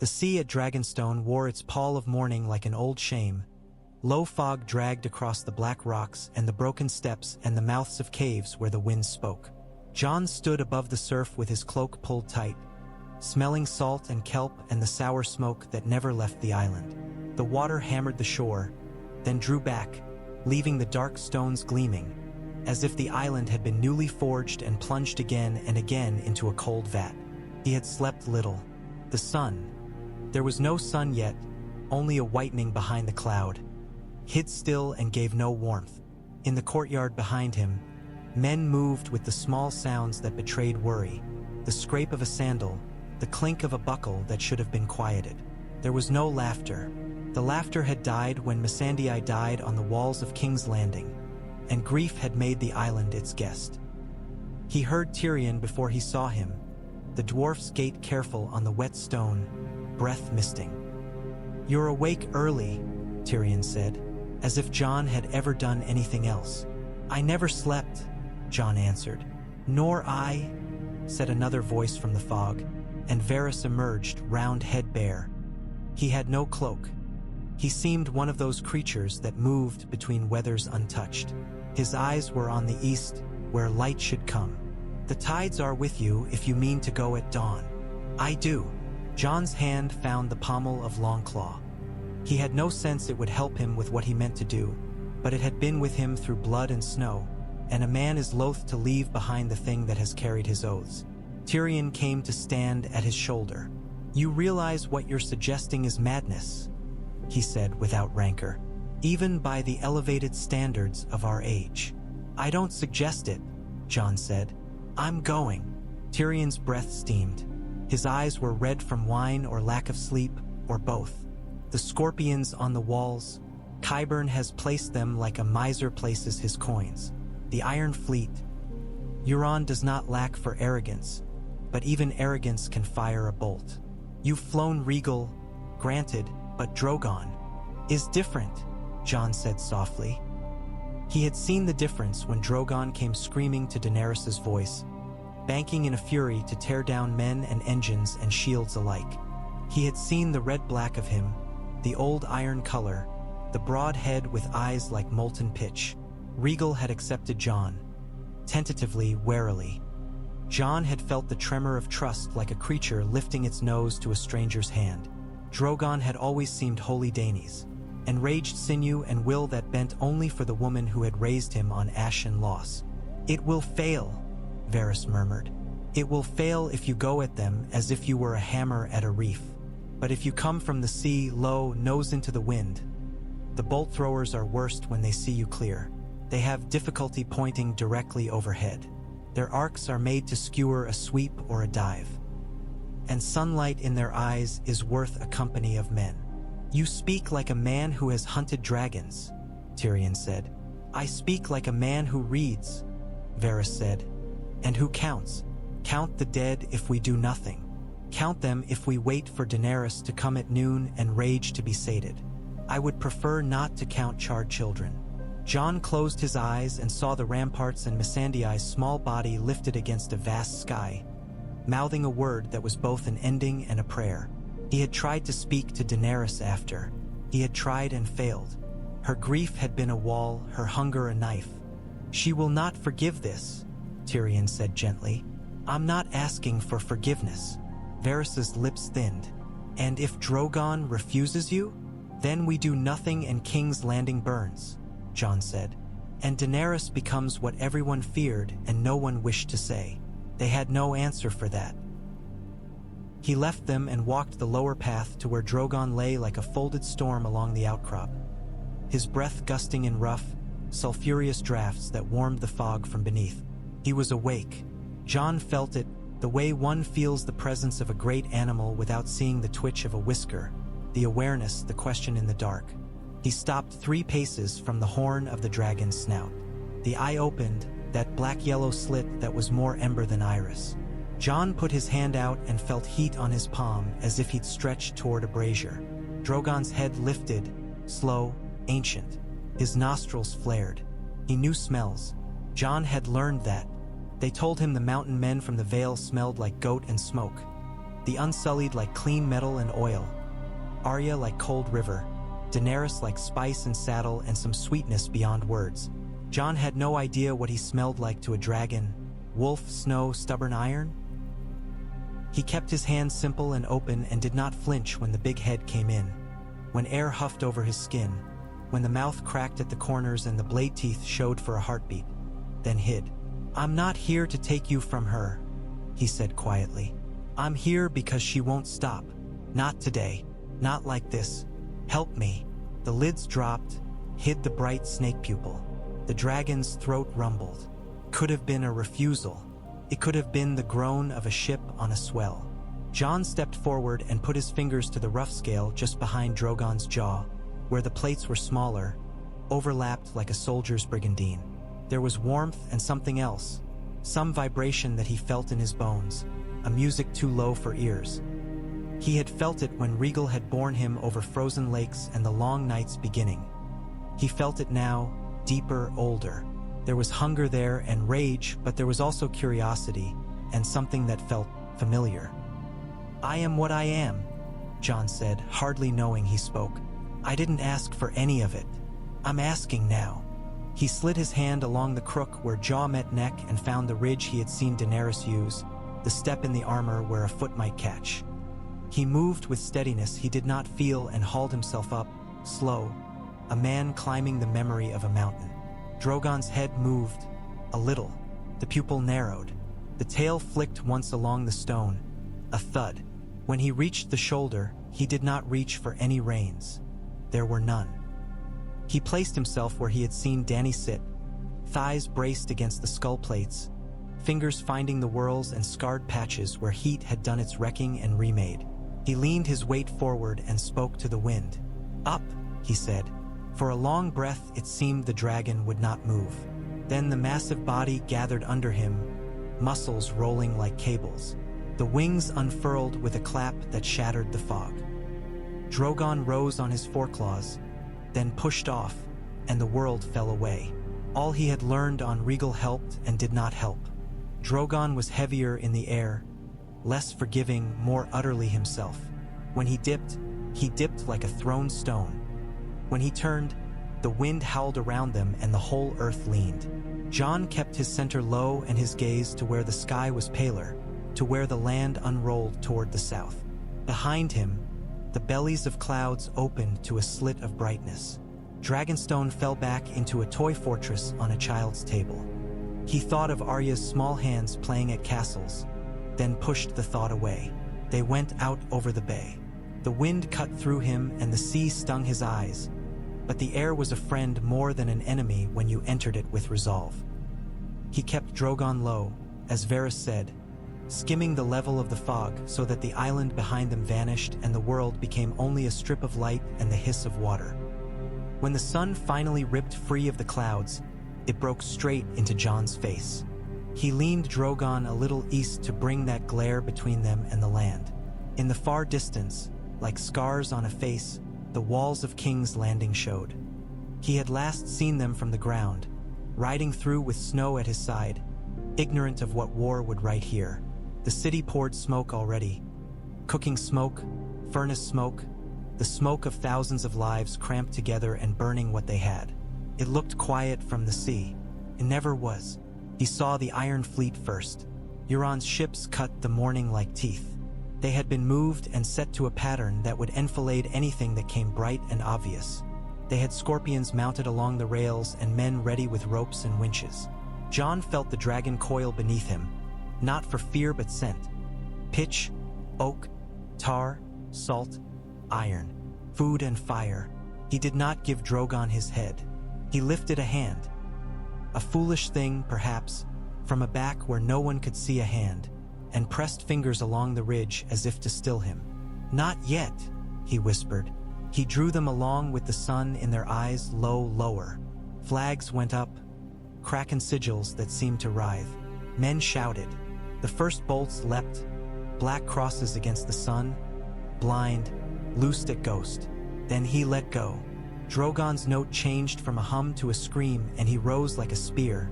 The sea at Dragonstone wore its pall of mourning like an old shame. Low fog dragged across the black rocks and the broken steps and the mouths of caves where the winds spoke. Jon stood above the surf with his cloak pulled tight, smelling salt and kelp and the sour smoke that never left the island. The water hammered the shore, then drew back, leaving the dark stones gleaming, as if the island had been newly forged and plunged again and again into a cold vat. He had slept little. The sun. There was no sun yet, only a whitening behind the cloud. Hid still and gave no warmth. In the courtyard behind him, men moved with the small sounds that betrayed worry, the scrape of a sandal, the clink of a buckle that should have been quieted. There was no laughter. The laughter had died when Missandei died on the walls of King's Landing, and grief had made the island its guest. He heard Tyrion before he saw him, the dwarf's gait careful on the wet stone, breath misting. "You're awake early," Tyrion said, as if Jon had ever done anything else. "I never slept," Jon answered. "Nor I," said another voice from the fog, and Varys emerged, round head bare. He had no cloak. He seemed one of those creatures that moved between weathers untouched. His eyes were on the east, where light should come. "The tides are with you if you mean to go at dawn." "I do." Jon's hand found the pommel of Longclaw. He had no sense it would help him with what he meant to do, but it had been with him through blood and snow, and a man is loath to leave behind the thing that has carried his oaths. Tyrion came to stand at his shoulder. "You realize what you're suggesting is madness," he said without rancor, "even by the elevated standards of our age." "I don't suggest it," Jon said. "I'm going." Tyrion's breath steamed. His eyes were red from wine or lack of sleep, or both. The scorpions on the walls, Qyburn has placed them like a miser places his coins. The Iron Fleet. Euron does not lack for arrogance, but even arrogance can fire a bolt. You've flown regal, granted, but Drogon is different, Jon said softly. He had seen the difference when Drogon came screaming to Daenerys' voice, banking in a fury to tear down men and engines and shields alike. He had seen the red-black of him, the old iron color, the broad head with eyes like molten pitch. Rhaegal had accepted Jon, tentatively, warily. Jon had felt the tremor of trust like a creature lifting its nose to a stranger's hand. Drogon had always seemed wholly Daenerys, enraged sinew and will that bent only for the woman who had raised him on ashen loss. "It will fail," Varys murmured. "It will fail if you go at them as if you were a hammer at a reef. But if you come from the sea, low, nose into the wind, the bolt throwers are worst when they see you clear. They have difficulty pointing directly overhead. Their arcs are made to skewer a sweep or a dive. And sunlight in their eyes is worth a company of men." "You speak like a man who has hunted dragons," Tyrion said. "I speak like a man who reads," Varys said, "and who counts. Count the dead if we do nothing. Count them if we wait for Daenerys to come at noon and rage to be sated. I would prefer not to count charred children." Jon closed his eyes and saw the ramparts and Missandei's small body lifted against a vast sky, mouthing a word that was both an ending and a prayer. He had tried to speak to Daenerys after. He had tried and failed. Her grief had been a wall, her hunger a knife. "She will not forgive this," Tyrion said gently. "I'm not asking for forgiveness." Varys's lips thinned. "And if Drogon refuses you? Then we do nothing and King's Landing burns," Jon said. "And Daenerys becomes what everyone feared and no one wished to say." They had no answer for that. He left them and walked the lower path to where Drogon lay like a folded storm along the outcrop, his breath gusting in rough, sulphurous drafts that warmed the fog from beneath. He was awake. Jon felt it, the way one feels the presence of a great animal without seeing the twitch of a whisker, the awareness, the question in the dark. He stopped 3 paces from the horn of the dragon's snout. The eye opened, that black-yellow slit that was more ember than iris. Jon put his hand out and felt heat on his palm as if he'd stretched toward a brazier. Drogon's head lifted, slow, ancient. His nostrils flared. He knew smells. Jon had learned that. They told him the mountain men from the Vale smelled like goat and smoke. the unsullied like clean metal and oil, Arya like cold river, Daenerys like spice and saddle and some sweetness beyond words. Jon had no idea what he smelled like to a dragon. Wolf, snow, stubborn iron? He kept his hands simple and open and did not flinch when the big head came in, when air huffed over his skin, when the mouth cracked at the corners and the blade teeth showed for a heartbeat, then hid. "I'm not here to take you from her," he said quietly. "I'm here because she won't stop. Not today. Not like this. Help me." The lids dropped, hid the bright snake pupil. The dragon's throat rumbled. Could have been a refusal. It could have been the groan of a ship on a swell. Jon stepped forward and put his fingers to the rough scale just behind Drogon's jaw, where the plates were smaller, overlapped like a soldier's brigandine. There was warmth and something else, some vibration that he felt in his bones, a music too low for ears. He had felt it when Regal had borne him over frozen lakes and the long nights beginning. He felt it now, deeper, older. There was hunger there and rage, but there was also curiosity and something that felt familiar. "I am what I am," Jon said, hardly knowing he spoke. "I didn't ask for any of it. I'm asking now." He slid his hand along the crook where jaw met neck and found the ridge he had seen Daenerys use, the step in the armor where a foot might catch. He moved with steadiness he did not feel and hauled himself up, slow, a man climbing the memory of a mountain. Drogon's head moved, a little. The pupil narrowed. The tail flicked once along the stone, a thud. When he reached the shoulder, he did not reach for any reins. There were none. He placed himself where he had seen Dany sit, thighs braced against the skull plates, fingers finding the whorls and scarred patches where heat had done its wrecking and remade. He leaned his weight forward and spoke to the wind. "Up," he said. For a long breath it seemed the dragon would not move. Then the massive body gathered under him, muscles rolling like cables. The wings unfurled with a clap that shattered the fog. Drogon rose on his foreclaws, then pushed off, and the world fell away. All he had learned on Regal helped and did not help. Drogon was heavier in the air, less forgiving, more utterly himself. When he dipped like a thrown stone. When he turned, the wind howled around them and the whole earth leaned. Jon kept his center low and his gaze to where the sky was paler, to where the land unrolled toward the south. Behind him, the bellies of clouds opened to a slit of brightness. Dragonstone fell back into a toy fortress on a child's table. He thought of Arya's small hands playing at castles, then pushed the thought away. They went out over the bay. The wind cut through him and the sea stung his eyes, but the air was a friend more than an enemy when you entered it with resolve. He kept Drogon low, as Varys said, skimming the level of the fog so that the island behind them vanished and the world became only a strip of light and the hiss of water. When the sun finally ripped free of the clouds, it broke straight into Jon's face. He leaned Drogon a little east to bring that glare between them and the land. In the far distance, like scars on a face, the walls of King's Landing showed. He had last seen them from the ground, riding through with snow at his side, ignorant of what war would right here. The city poured smoke already. Cooking smoke, furnace smoke, the smoke of thousands of lives cramped together and burning what they had. It looked quiet from the sea. It never was. He saw the Iron Fleet first. Euron's ships cut the morning like teeth. They had been moved and set to a pattern that would enfilade anything that came bright and obvious. They had scorpions mounted along the rails and men ready with ropes and winches. Jon felt the dragon coil beneath him, not for fear but scent. Pitch, oak, tar, salt, iron, food and fire. He did not give Drogon his head. He lifted a hand. A foolish thing, perhaps, from a back where no one could see a hand, and pressed fingers along the ridge as if to still him. "Not yet," he whispered. He drew them along with the sun in their eyes, lower. Flags went up, kraken sigils that seemed to writhe. Men shouted. The first bolts leapt, black crosses against the sun, blind, loosed at ghost. Then he let go. Drogon's note changed from a hum to a scream and he rose like a spear,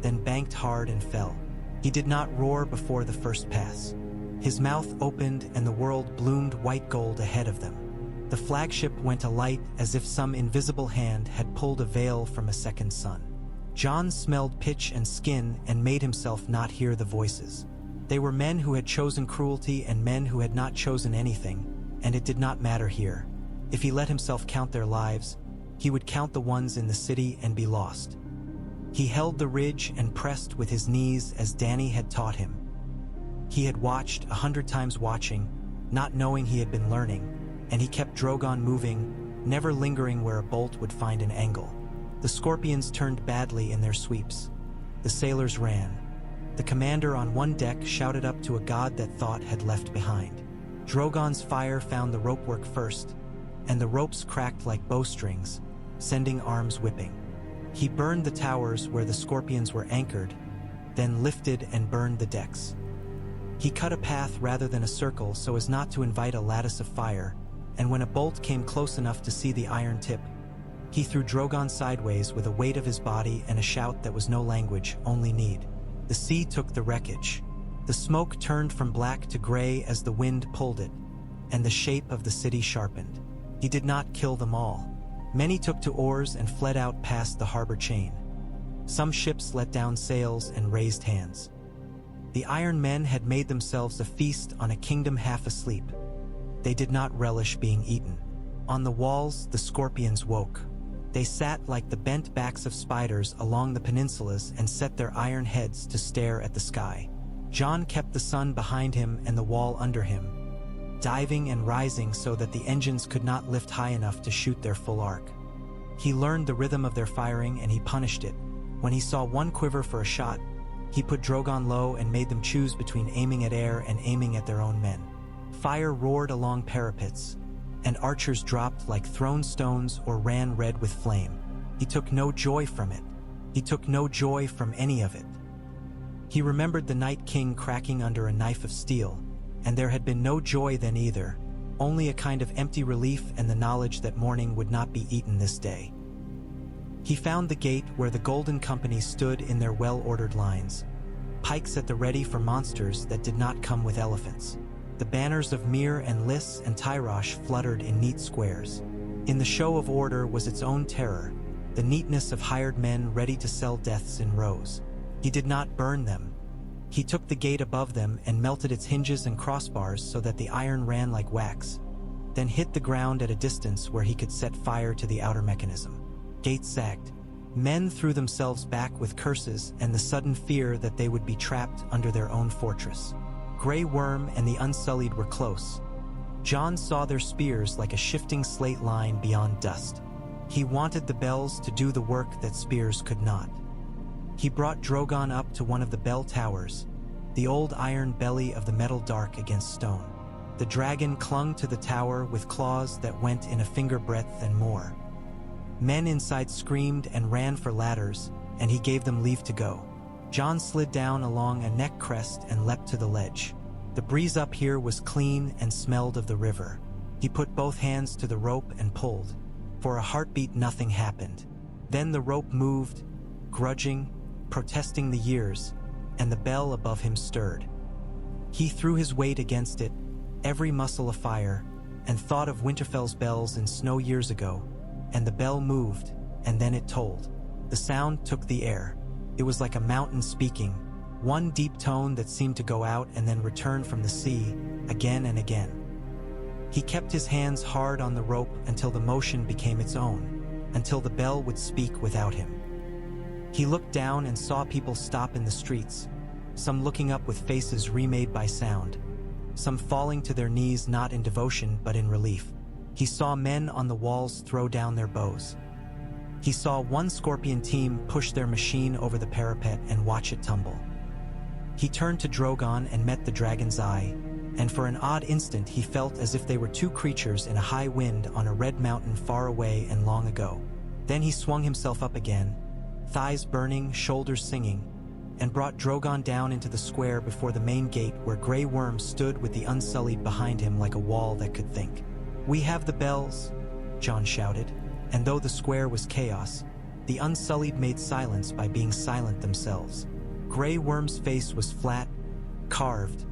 then banked hard and fell. He did not roar before the first pass. His mouth opened and the world bloomed white gold ahead of them. The flagship went alight as if some invisible hand had pulled a veil from a second sun. Jon smelled pitch and skin and made himself not hear the voices. They were men who had chosen cruelty and men who had not chosen anything, and it did not matter here. If he let himself count their lives, he would count the ones in the city and be lost. He held the ridge and pressed with his knees as Dany had taught him. He had watched 100 times watching, not knowing he had been learning, and he kept Drogon moving, never lingering where a bolt would find an angle. The scorpions turned badly in their sweeps. The sailors ran. The commander on one deck shouted up to a god that thought had left behind. Drogon's fire found the ropework first, and the ropes cracked like bowstrings, sending arms whipping. He burned the towers where the scorpions were anchored, then lifted and burned the decks. He cut a path rather than a circle so as not to invite a lattice of fire, and when a bolt came close enough to see the iron tip, he threw Drogon sideways with a weight of his body and a shout that was no language, only need. The sea took the wreckage. The smoke turned from black to gray as the wind pulled it, and the shape of the city sharpened. He did not kill them all. Many took to oars and fled out past the harbor chain. Some ships let down sails and raised hands. The Iron Men had made themselves a feast on a kingdom half asleep. They did not relish being eaten. On the walls, the scorpions woke. They sat like the bent backs of spiders along the peninsulas and set their iron heads to stare at the sky. Jon kept the sun behind him and the wall under him, diving and rising so that the engines could not lift high enough to shoot their full arc. He learned the rhythm of their firing and he punished it. When he saw one quiver for a shot, he put Drogon low and made them choose between aiming at air and aiming at their own men. Fire roared along parapets, and archers dropped like thrown stones or ran red with flame. He took no joy from it. He took no joy from any of it. He remembered the Night King cracking under a knife of steel, and there had been no joy then either, only a kind of empty relief and the knowledge that morning would not be eaten this day. He found the gate where the Golden Company stood in their well-ordered lines, pikes at the ready for monsters that did not come with elephants. The banners of Myr and Lys and Tyrosh fluttered in neat squares. In the show of order was its own terror, the neatness of hired men ready to sell deaths in rows. He did not burn them. He took the gate above them and melted its hinges and crossbars so that the iron ran like wax, then hit the ground at a distance where he could set fire to the outer mechanism. Gates sagged. Men threw themselves back with curses and the sudden fear that they would be trapped under their own fortress. Grey Worm and the Unsullied were close. Jon saw their spears like a shifting slate line beyond dust. He wanted the bells to do the work that spears could not. He brought Drogon up to one of the bell towers, the old iron belly of the metal dark against stone. The dragon clung to the tower with claws that went in a finger breadth and more. Men inside screamed and ran for ladders, and he gave them leave to go. Jon slid down along a neck crest and leapt to the ledge. The breeze up here was clean and smelled of the river. He put both hands to the rope and pulled. For a heartbeat nothing happened. Then the rope moved, grudging, protesting the years, and the bell above him stirred. He threw his weight against it, every muscle afire, and thought of Winterfell's bells in snow years ago, and the bell moved, and then it tolled. The sound took the air. It was like a mountain speaking, one deep tone that seemed to go out and then return from the sea, again and again. He kept his hands hard on the rope until the motion became its own, until the bell would speak without him. He looked down and saw people stop in the streets, some looking up with faces remade by sound, some falling to their knees not in devotion but in relief. He saw men on the walls throw down their bows. He saw one scorpion team push their machine over the parapet and watch it tumble. He turned to Drogon and met the dragon's eye, and for an odd instant he felt as if they were two creatures in a high wind on a red mountain far away and long ago. Then he swung himself up again, thighs burning, shoulders singing, and brought Drogon down into the square before the main gate where Grey Worm stood with the Unsullied behind him like a wall that could think. "We have the bells," Jon shouted, and though the square was chaos, the Unsullied made silence by being silent themselves. Grey Worm's face was flat, carved,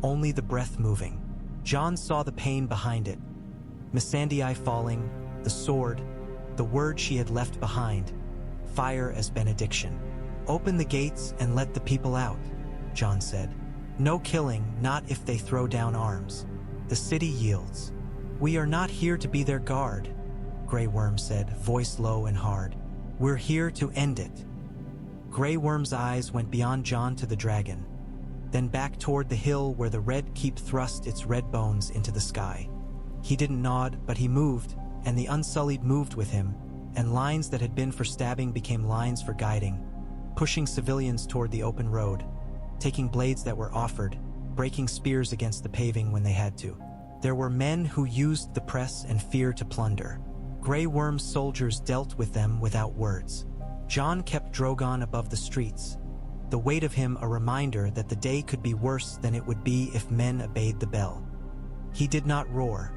only the breath moving. Jon saw the pain behind it. Missandei falling, the sword, the word she had left behind, fire as benediction. "Open the gates and let the people out," Jon said. "No killing, not if they throw down arms." The city yields. "We are not here to be their guard," Grey Worm said, voice low and hard. "We're here to end it." Grey Worm's eyes went beyond Jon to the dragon, then back toward the hill where the Red Keep thrust its red bones into the sky. He didn't nod, but he moved, and the Unsullied moved with him, and lines that had been for stabbing became lines for guiding, pushing civilians toward the open road, taking blades that were offered, breaking spears against the paving when they had to. There were men who used the press and fear to plunder. Grey Worm's soldiers dealt with them without words. Jon kept Drogon above the streets, the weight of him a reminder that the day could be worse than it would be if men obeyed the bell. He did not roar.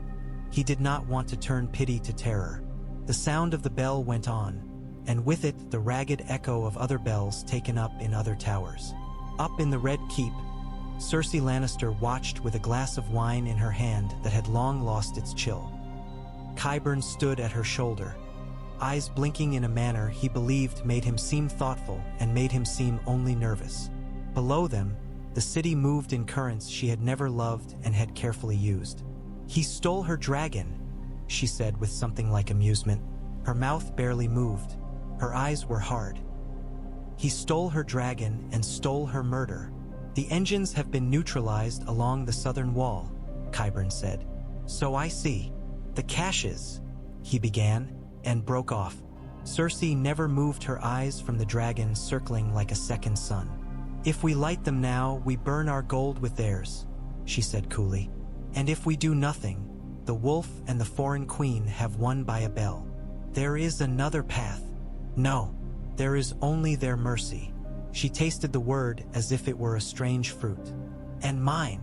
He did not want to turn pity to terror. The sound of the bell went on, and with it the ragged echo of other bells taken up in other towers. Up in the Red Keep, Cersei Lannister watched with a glass of wine in her hand that had long lost its chill. Qyburn stood at her shoulder, eyes blinking in a manner he believed made him seem thoughtful and made him seem only nervous. Below them, the city moved in currents she had never loved and had carefully used. "He stole her dragon," she said with something like amusement. Her mouth barely moved. Her eyes were hard. "He stole her dragon and stole her murder. The engines have been neutralized along the southern wall," Qyburn said. "So I see. The caches," he began, and broke off. Cersei never moved her eyes from the dragon circling like a second sun. "If we light them now, we burn our gold with theirs," she said coolly. "And if we do nothing, the wolf and the foreign queen have won by a bell. There is another path. No, there is only their mercy." She tasted the word as if it were a strange fruit. "And mine."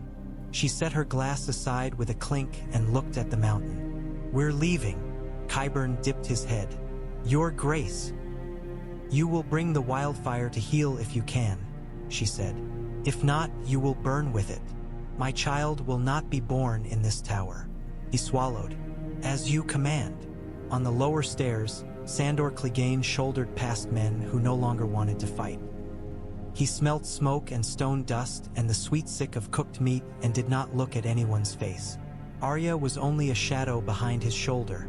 She set her glass aside with a clink and looked at the mountain. "We're leaving." Qyburn dipped his head. "Your Grace. You will bring the wildfire to heal if you can," she said. "If not, you will burn with it. My child will not be born in this tower." He swallowed. "As you command." On the lower stairs, Sandor Clegane shouldered past men who no longer wanted to fight. He smelt smoke and stone dust and the sweet sick of cooked meat and did not look at anyone's face. Arya was only a shadow behind his shoulder,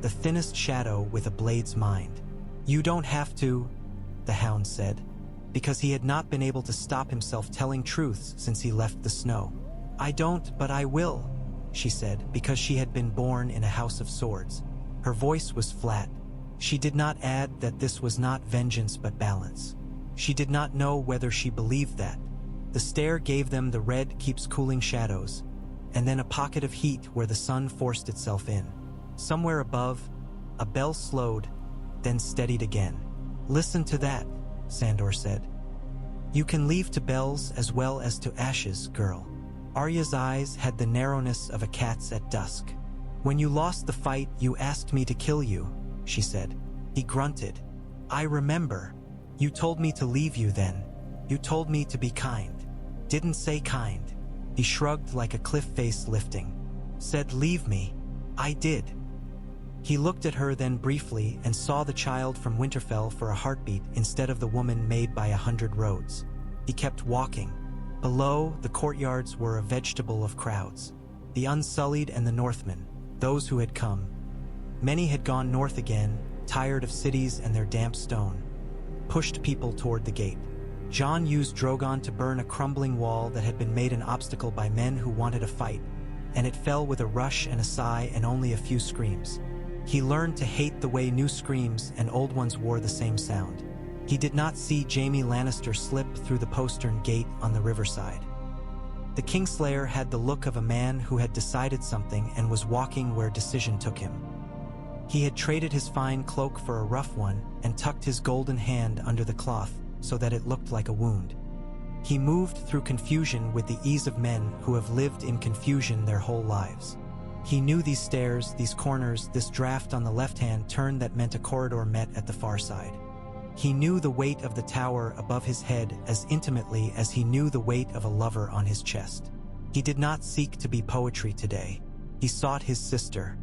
the thinnest shadow with a blade's mind. "You don't have to," the Hound said, because he had not been able to stop himself telling truths since he left the snow. "I don't, but I will," she said, because she had been born in a house of swords. Her voice was flat. She did not add that this was not vengeance but balance. She did not know whether she believed that. The stair gave them the Red Keep's cooling shadows, and then a pocket of heat where the sun forced itself in. Somewhere above, a bell slowed, then steadied again. "Listen to that," Sandor said. "You can leave to bells as well as to ashes, girl." Arya's eyes had the narrowness of a cat's at dusk. "When you lost the fight, you asked me to kill you," she said. He grunted. "I remember. You told me to leave you then. You told me to be kind." "Didn't say kind." He shrugged like a cliff face lifting. "Said leave me. I did." He looked at her then briefly and saw the child from Winterfell for a heartbeat instead of the woman made by 100 roads. He kept walking. Below, the courtyards were a vegetable of crowds. The Unsullied and the Northmen, those who had come. Many had gone north again, tired of cities and their damp stone, pushed people toward the gate. Jon used Drogon to burn a crumbling wall that had been made an obstacle by men who wanted a fight, and it fell with a rush and a sigh and only a few screams. He learned to hate the way new screams and old ones wore the same sound. He did not see Jaime Lannister slip through the postern gate on the riverside. The Kingslayer had the look of a man who had decided something and was walking where decision took him. He had traded his fine cloak for a rough one and tucked his golden hand under the cloth so that it looked like a wound. He moved through confusion with the ease of men who have lived in confusion their whole lives. He knew these stairs, these corners, this draft on the left-hand turn that meant a corridor met at the far side. He knew the weight of the tower above his head as intimately as he knew the weight of a lover on his chest. He did not seek to be poetry today. He sought his sister.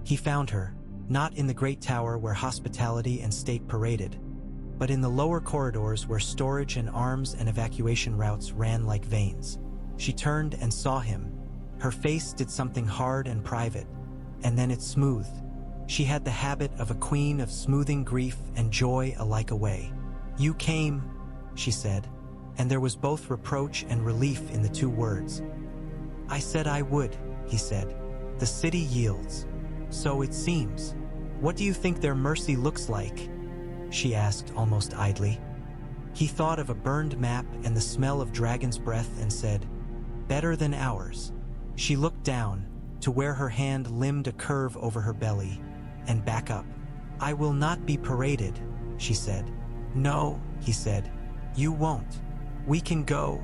He found her, not in the great tower where hospitality and state paraded, but in the lower corridors where storage and arms and evacuation routes ran like veins. She turned and saw him. Her face did something hard and private, and then it smoothed. She had the habit of a queen of smoothing grief and joy alike away. "You came," she said, and there was both reproach and relief in the two words. "I said I would," he said. "The city yields. So it seems. What do you think their mercy looks like?" she asked almost idly. He thought of a burned map and the smell of dragon's breath and said, "Better than ours." She looked down to where her hand limned a curve over her belly and back up. "I will not be paraded," she said. "No," he said, "you won't. We can go,"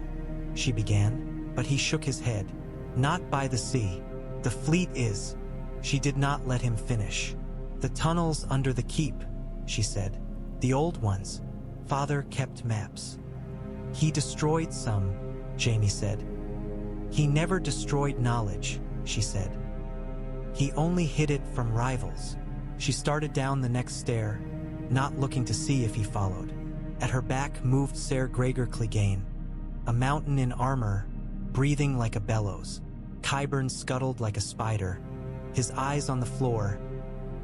she began, but he shook his head. "Not by the sea. The fleet is." She did not let him finish. "The tunnels under the keep," she said. "The old ones. Father kept maps." "He destroyed some," Jamie said. "He never destroyed knowledge," she said. "He only hid it from rivals." She started down the next stair, not looking to see if he followed. At her back moved Ser Gregor Clegane, a mountain in armor, breathing like a bellows. Qyburn scuttled like a spider, his eyes on the floor,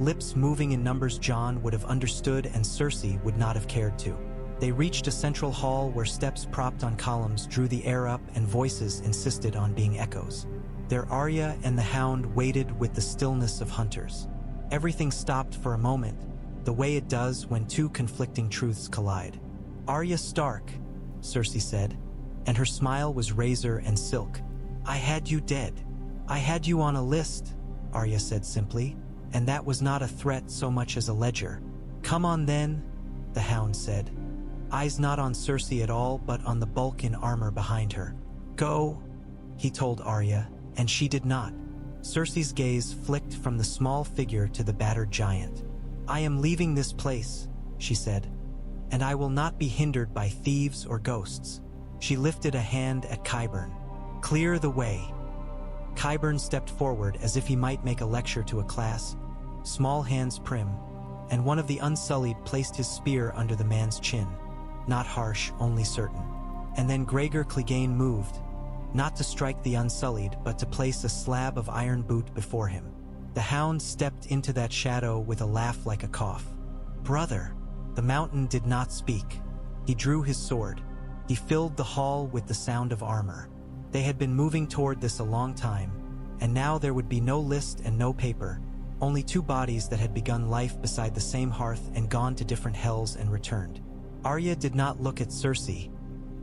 lips moving in numbers Jon would have understood and Cersei would not have cared to. They reached a central hall where steps propped on columns drew the air up and voices insisted on being echoes. There Arya and the Hound waited with the stillness of hunters. Everything stopped for a moment, the way it does when two conflicting truths collide. "Arya Stark," Cersei said, and her smile was razor and silk. "I had you dead. I had you on a list," Arya said simply, and that was not a threat so much as a ledger. "Come on then," the Hound said, eyes not on Cersei at all but on the bulk in armor behind her. "Go," he told Arya, and she did not. Cersei's gaze flicked from the small figure to the battered giant. "I am leaving this place," she said, "and I will not be hindered by thieves or ghosts." She lifted a hand at Qyburn. "Clear the way." Qyburn stepped forward as if he might make a lecture to a class, small hands prim, and one of the Unsullied placed his spear under the man's chin. Not harsh, only certain. And then Gregor Clegane moved, not to strike the Unsullied, but to place a slab of iron boot before him. The Hound stepped into that shadow with a laugh like a cough. "Brother." The mountain did not speak. He drew his sword. He filled the hall with the sound of armor. They had been moving toward this a long time, and now there would be no list and no paper, only two bodies that had begun life beside the same hearth and gone to different hells and returned. Arya did not look at Cersei.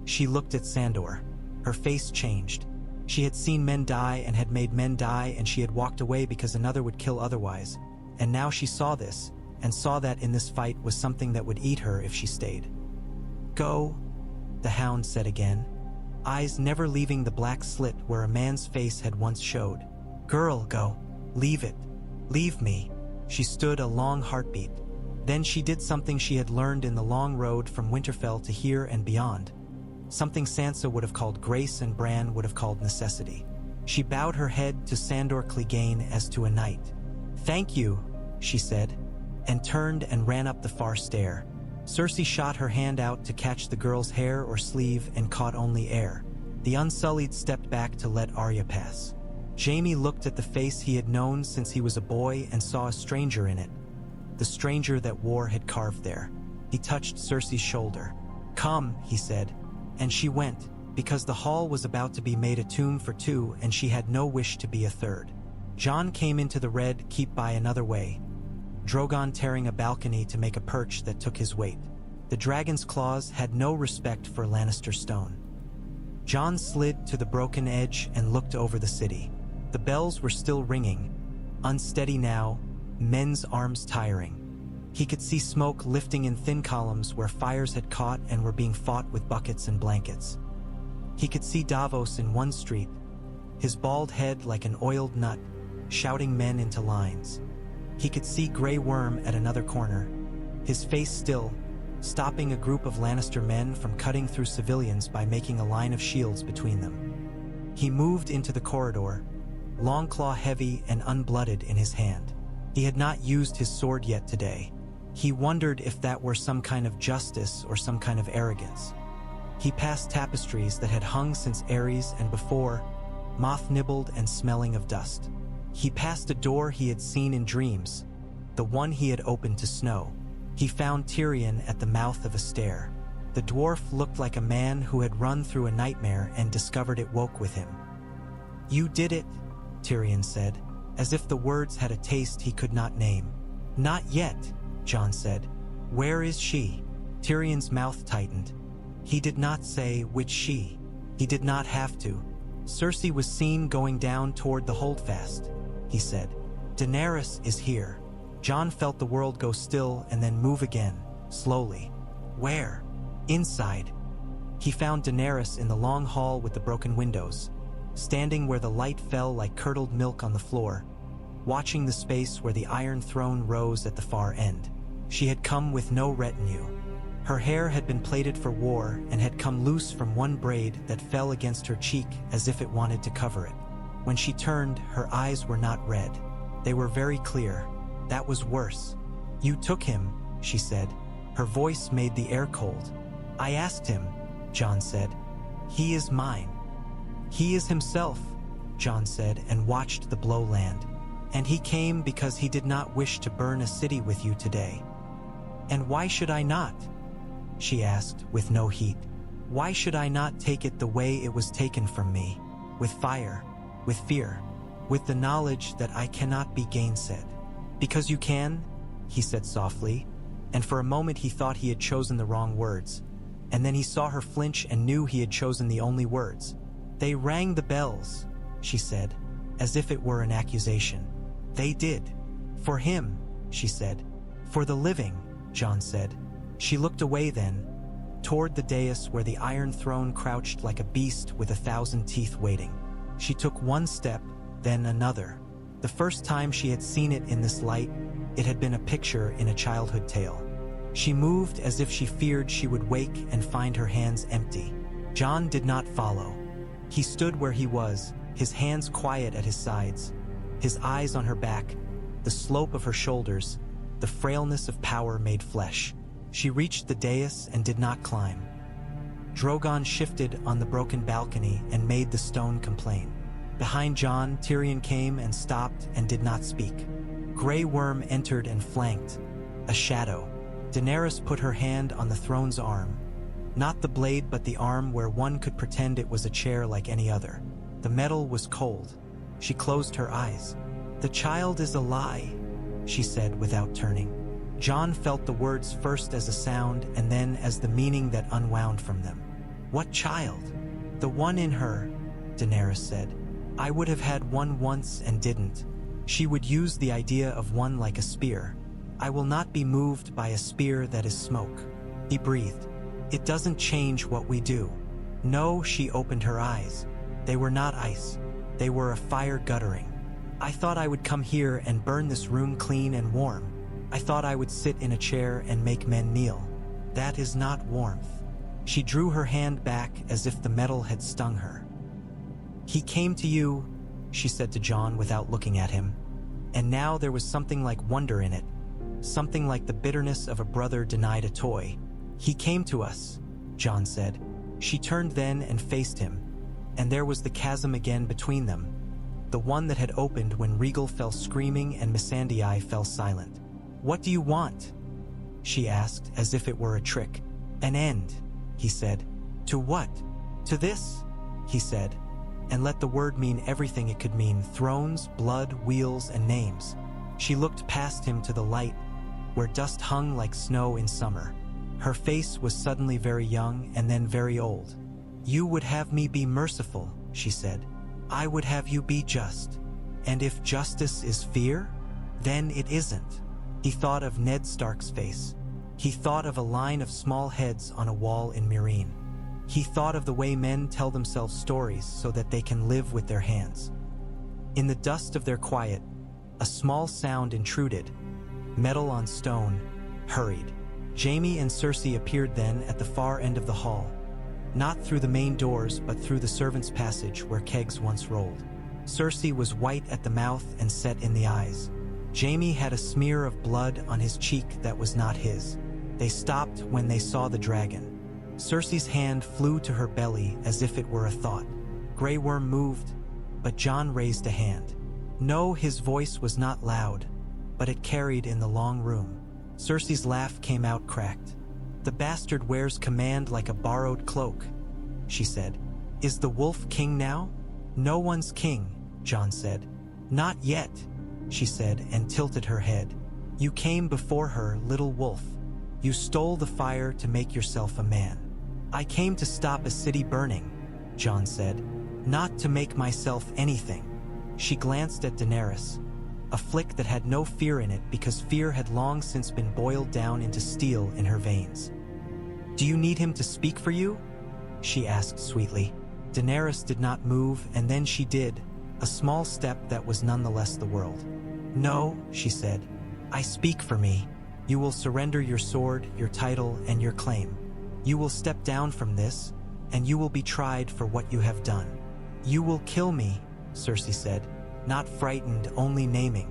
She looked at Sandor. Her face changed. She had seen men die and had made men die, and she had walked away because another would kill otherwise. And now she saw this, and saw that in this fight was something that would eat her if she stayed. "Go," the Hound said again, eyes never leaving the black slit where a man's face had once showed. "Girl, go. Leave it. Leave me." She stood a long heartbeat. Then she did something she had learned in the long road from Winterfell to here and beyond. Something Sansa would have called grace and Bran would have called necessity. She bowed her head to Sandor Clegane as to a knight. "Thank you," she said, and turned and ran up the far stair. Cersei shot her hand out to catch the girl's hair or sleeve and caught only air. The Unsullied stepped back to let Arya pass. Jaime looked at the face he had known since he was a boy and saw a stranger in it. The stranger that war had carved there. He touched Cersei's shoulder. "Come," he said, and she went, because the hall was about to be made a tomb for two and she had no wish to be a third. Jon came into the red keep by another way, Drogon tearing a balcony to make a perch that took his weight. The dragon's claws had no respect for Lannister stone. Jon slid to the broken edge and looked over the city. The bells were still ringing, unsteady now, men's arms tiring. He could see smoke lifting in thin columns where fires had caught and were being fought with buckets and blankets. He could see Davos in one street, his bald head like an oiled nut, shouting men into lines. He could see Grey Worm at another corner, his face still, stopping a group of Lannister men from cutting through civilians by making a line of shields between them. He moved into the corridor, Longclaw heavy and unblooded in his hand. He had not used his sword yet today. He wondered if that were some kind of justice or some kind of arrogance. He passed tapestries that had hung since Ares and before, moth-nibbled and smelling of dust. He passed a door he had seen in dreams, the one he had opened to snow. He found Tyrion at the mouth of a stair. The dwarf looked like a man who had run through a nightmare and discovered it woke with him. "You did it," Tyrion said, as if the words had a taste he could not name. "Not yet," Jon said. "Where is she?" Tyrion's mouth tightened. He did not say which she. He did not have to. "Cersei was seen going down toward the holdfast," he said. "Daenerys is here." Jon felt the world go still and then move again, slowly. Where? Inside. He found Daenerys in the long hall with the broken windows, standing where the light fell like curdled milk on the floor, watching the space where the Iron Throne rose at the far end. She had come with no retinue. Her hair had been plaited for war and had come loose from one braid that fell against her cheek as if it wanted to cover it. When she turned, her eyes were not red. They were very clear. That was worse. "You took him," she said. Her voice made the air cold. "I asked him," Jon said. "He is mine." "He is himself," Jon said, and watched the blow land. "And he came because he did not wish to burn a city with you today." "And why should I not?" she asked, with no heat. "Why should I not take it the way it was taken from me? With fire, with fear, with the knowledge that I cannot be gainsaid." "Because you can," he said softly, and for a moment he thought he had chosen the wrong words. And then he saw her flinch and knew he had chosen the only words. "They rang the bells," she said, as if it were an accusation. "They did. For him," she said. "For the living," Jon said. She looked away then, toward the dais where the Iron Throne crouched like a beast with 1,000 teeth waiting. She took one step, then another. The first time she had seen it in this light, it had been a picture in a childhood tale. She moved as if she feared she would wake and find her hands empty. Jon did not follow. He stood where he was, his hands quiet at his sides, his eyes on her back, the slope of her shoulders, the frailness of power made flesh. She reached the dais and did not climb. Drogon shifted on the broken balcony and made the stone complain. Behind Jon, Tyrion came and stopped and did not speak. Grey Worm entered and flanked, a shadow. Daenerys put her hand on the throne's arm. Not the blade but the arm where one could pretend it was a chair like any other. The metal was cold. She closed her eyes. "The child is a lie," she said without turning. Jon felt the words first as a sound and then as the meaning that unwound from them. "What child?" "The one in her," Daenerys said. "I would have had one once and didn't." She would use the idea of one like a spear. "I will not be moved by a spear that is smoke." He breathed. "It doesn't change what we do." "No," she opened her eyes. They were not ice. They were a fire guttering. "I thought I would come here and burn this room clean and warm. I thought I would sit in a chair and make men kneel. That is not warmth." She drew her hand back as if the metal had stung her. "He came to you," she said to Jon without looking at him. And now there was something like wonder in it, something like the bitterness of a brother denied a toy. "He came to us," Jon said. She turned then and faced him, and there was the chasm again between them, the one that had opened when Regal fell screaming and Missandei fell silent. "What do you want?" she asked as if it were a trick. "An end," he said. "To what?" "To this," he said, and let the word mean everything it could mean: thrones, blood, wheels, and names. She looked past him to the light, where dust hung like snow in summer. Her face was suddenly very young and then very old. "You would have me be merciful," she said. "I would have you be just. And if justice is fear, then it isn't." He thought of Ned Stark's face. He thought of a line of small heads on a wall in Meereen. He thought of the way men tell themselves stories so that they can live with their hands. In the dust of their quiet, a small sound intruded. Metal on stone, hurried. Jaime and Cersei appeared then at the far end of the hall. Not through the main doors, but through the servants' passage where kegs once rolled. Cersei was white at the mouth and set in the eyes. Jaime had a smear of blood on his cheek that was not his. They stopped when they saw the dragon. Cersei's hand flew to her belly as if it were a thought. Grey Worm moved, but Jon raised a hand. No, his voice was not loud, but it carried in the long room. Cersei's laugh came out cracked. "The bastard wears command like a borrowed cloak," she said. "Is the wolf king now?" "No one's king," Jon said. "Not yet," she said and tilted her head. "You came before her, little wolf. You stole the fire to make yourself a man." "I came to stop a city burning," Jon said, "not to make myself anything." She glanced at Daenerys, a flick that had no fear in it because fear had long since been boiled down into steel in her veins. "Do you need him to speak for you?" she asked sweetly. Daenerys did not move, and then she did, a small step that was nonetheless the world. "No," she said, "I speak for me. You will surrender your sword, your title, and your claim. You will step down from this, and you will be tried for what you have done." "You will kill me," Cersei said, not frightened, only naming.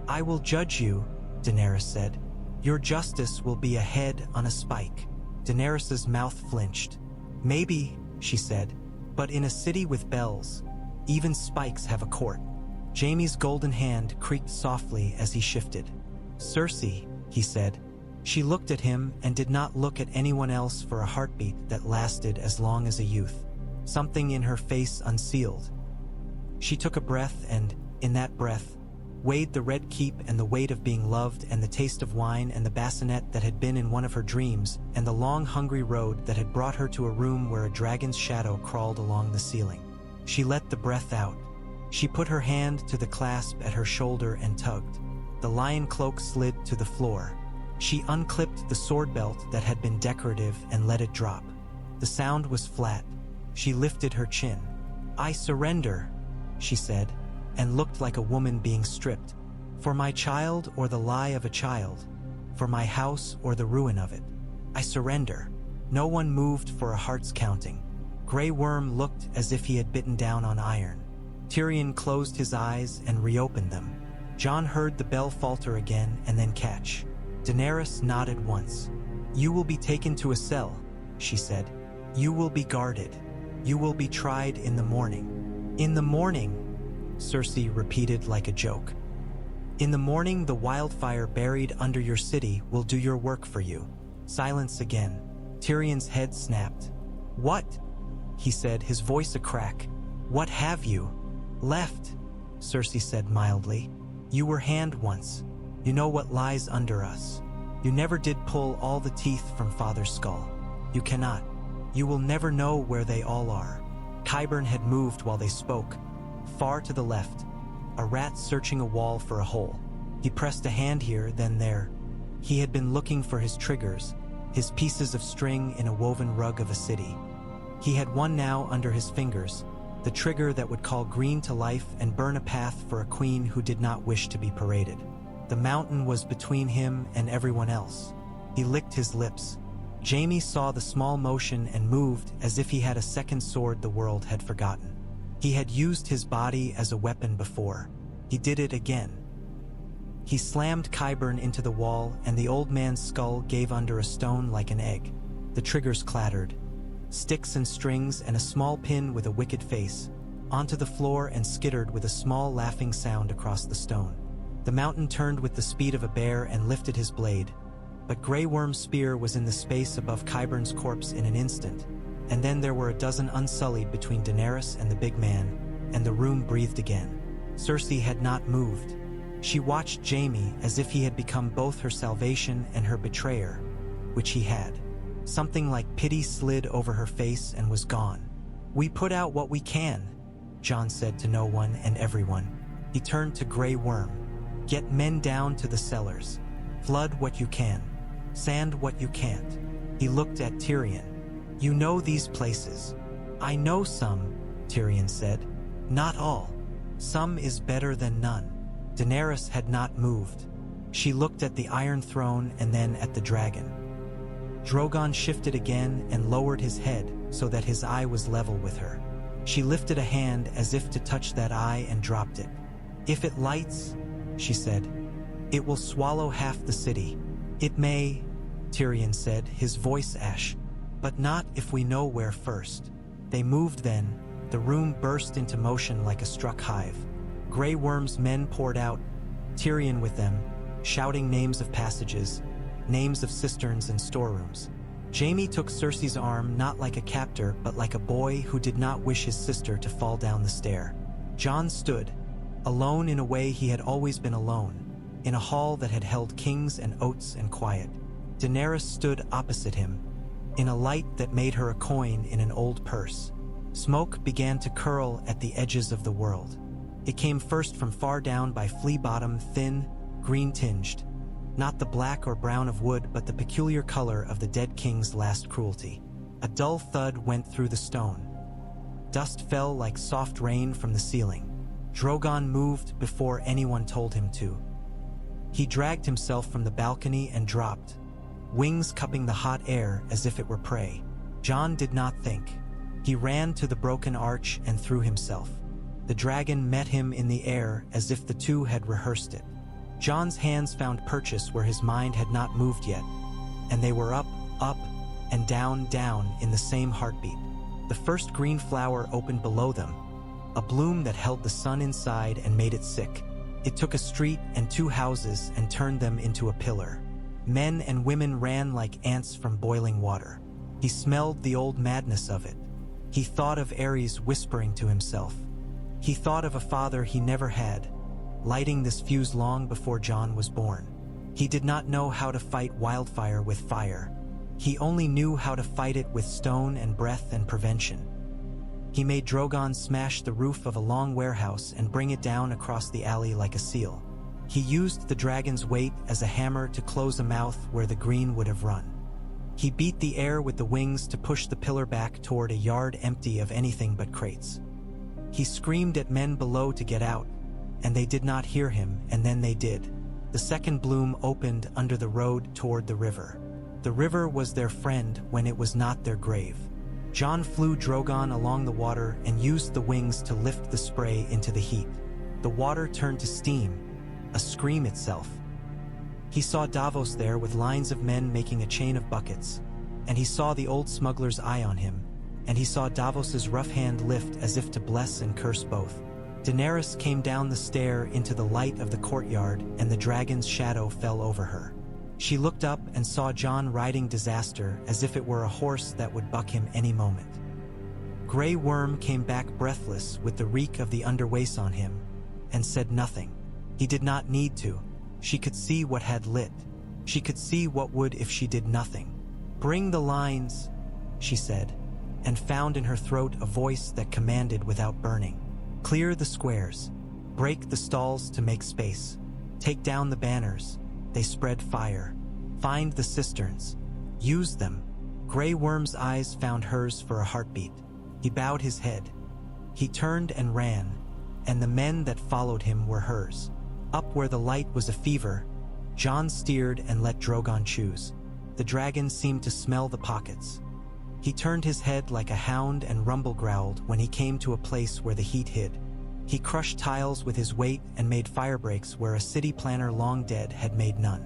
"I will judge you," Daenerys said. "Your justice will be a head on a spike." Daenerys's mouth flinched. "Maybe," she said, "but in a city with bells, even spikes have a court." Jaime's golden hand creaked softly as he shifted. "Cersei," he said. She looked at him and did not look at anyone else for a heartbeat that lasted as long as a youth. Something in her face unsealed. She took a breath and, in that breath, weighed the red keep and the weight of being loved and the taste of wine and the bassinet that had been in one of her dreams and the long hungry road that had brought her to a room where a dragon's shadow crawled along the ceiling. She let the breath out. She put her hand to the clasp at her shoulder and tugged. The lion cloak slid to the floor. She unclipped the sword belt that had been decorative and let it drop. The sound was flat. She lifted her chin. "I surrender," she said, and looked like a woman being stripped. "For my child or the lie of a child, for my house or the ruin of it, I surrender." No one moved for a heart's counting. Grey Worm looked as if he had bitten down on iron. Tyrion closed his eyes and reopened them. Jon heard the bell falter again and then catch. Daenerys nodded once. "You will be taken to a cell," she said. "You will be guarded. You will be tried in the morning." "In the morning," Cersei repeated like a joke. "In the morning the wildfire buried under your city will do your work for you." Silence again. Tyrion's head snapped. "What?" he said, his voice a crack. "What have you left?" Cersei said mildly. "You were hand once. You know what lies under us. You never did pull all the teeth from Father's skull. You cannot. You will never know where they all are." Qyburn had moved while they spoke. Far to the left, a rat searching a wall for a hole. He pressed a hand here, then there. He had been looking for his triggers, his pieces of string in a woven rug of a city. He had one now under his fingers, the trigger that would call green to life and burn a path for a queen who did not wish to be paraded. The mountain was between him and everyone else. He licked his lips. Jaime saw the small motion and moved as if he had a second sword the world had forgotten. He had used his body as a weapon before. He did it again. He slammed Qyburn into the wall, and the old man's skull gave under a stone like an egg. The triggers clattered. Sticks and strings and a small pin with a wicked face, onto the floor and skittered with a small laughing sound across the stone. The mountain turned with the speed of a bear and lifted his blade, but Grey Worm's spear was in the space above Qyburn's corpse in an instant, and then there were a dozen unsullied between Daenerys and the big man, and the room breathed again. Cersei had not moved. She watched Jaime as if he had become both her salvation and her betrayer, which he had. Something like pity slid over her face and was gone. "We put out what we can," Jon said to no one and everyone. He turned to Grey Worm. "Get men down to the cellars. Flood what you can. Sand what you can't." He looked at Tyrion. "You know these places." "I know some," Tyrion said. "Not all. Some is better than none." Daenerys had not moved. She looked at the Iron Throne and then at the dragon. Drogon shifted again and lowered his head so that his eye was level with her. She lifted a hand as if to touch that eye and dropped it. "If it lights," she said, "it will swallow half the city." "It may," Tyrion said, his voice ash, "but not if we know where first." They moved then. The room burst into motion like a struck hive. Grey Worm's men poured out, Tyrion with them, shouting names of passages, names of cisterns and storerooms. Jaime took Cersei's arm not like a captor but like a boy who did not wish his sister to fall down the stair. Jon stood, alone in a way he had always been alone, in a hall that had held kings and oats and quiet. Daenerys stood opposite him, in a light that made her a coin in an old purse. Smoke began to curl at the edges of the world. It came first from far down by Flea Bottom, thin, green-tinged, not the black or brown of wood but the peculiar color of the dead king's last cruelty. A dull thud went through the stone. Dust fell like soft rain from the ceiling. Drogon moved before anyone told him to. He dragged himself from the balcony and dropped, wings cupping the hot air as if it were prey. Jon did not think. He ran to the broken arch and threw himself. The dragon met him in the air as if the two had rehearsed it. Jon's hands found purchase where his mind had not moved yet, and they were up, and down, down in the same heartbeat. The first green flower opened below them, a bloom that held the sun inside and made it sick. It took a street and 2 houses and turned them into a pillar. Men and women ran like ants from boiling water. He smelled the old madness of it. He thought of Ares whispering to himself. He thought of a father he never had, lighting this fuse long before Jon was born. He did not know how to fight wildfire with fire. He only knew how to fight it with stone and breath and prevention. He made Drogon smash the roof of a long warehouse and bring it down across the alley like a seal. He used the dragon's weight as a hammer to close a mouth where the green would have run. He beat the air with the wings to push the pillar back toward a yard empty of anything but crates. He screamed at men below to get out, and they did not hear him, and then they did. The second bloom opened under the road toward the river. The river was their friend when it was not their grave. Jon flew Drogon along the water and used the wings to lift the spray into the heat. The water turned to steam, a scream itself. He saw Davos there with lines of men making a chain of buckets, and he saw the old smuggler's eye on him, and he saw Davos's rough hand lift as if to bless and curse both. Daenerys came down the stair into the light of the courtyard, and the dragon's shadow fell over her. She looked up and saw Jon riding disaster as if it were a horse that would buck him any moment. Grey Worm came back breathless with the reek of the underwace on him, and said nothing. He did not need to. She could see what had lit. She could see what would if she did nothing. "Bring the lines," she said, and found in her throat a voice that commanded without burning. "Clear the squares. Break the stalls to make space. Take down the banners. They spread fire. Find the cisterns. Use them." Grey Worm's eyes found hers for a heartbeat. He bowed his head. He turned and ran, and the men that followed him were hers. Up where the light was a fever, Jon steered and let Drogon choose. The dragon seemed to smell the pockets. He turned his head like a hound and rumble growled when he came to a place where the heat hid. He crushed tiles with his weight and made firebreaks where a city planner long dead had made none.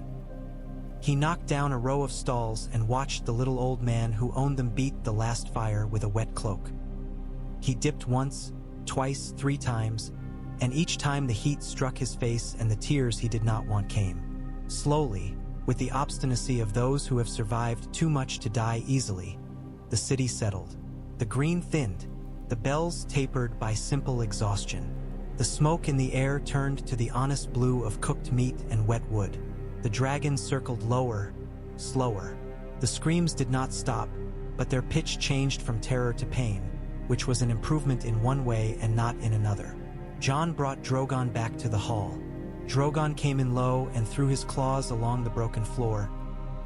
He knocked down a row of stalls and watched the little old man who owned them beat the last fire with a wet cloak. He dipped once, twice, 3 times, and each time the heat struck his face and the tears he did not want came. Slowly, with the obstinacy of those who have survived too much to die easily, the city settled. The green thinned, the bells tapered by simple exhaustion. The smoke in the air turned to the honest blue of cooked meat and wet wood. The dragon circled lower, slower. The screams did not stop, but their pitch changed from terror to pain, which was an improvement in one way and not in another. Jon brought Drogon back to the hall. Drogon came in low and threw his claws along the broken floor,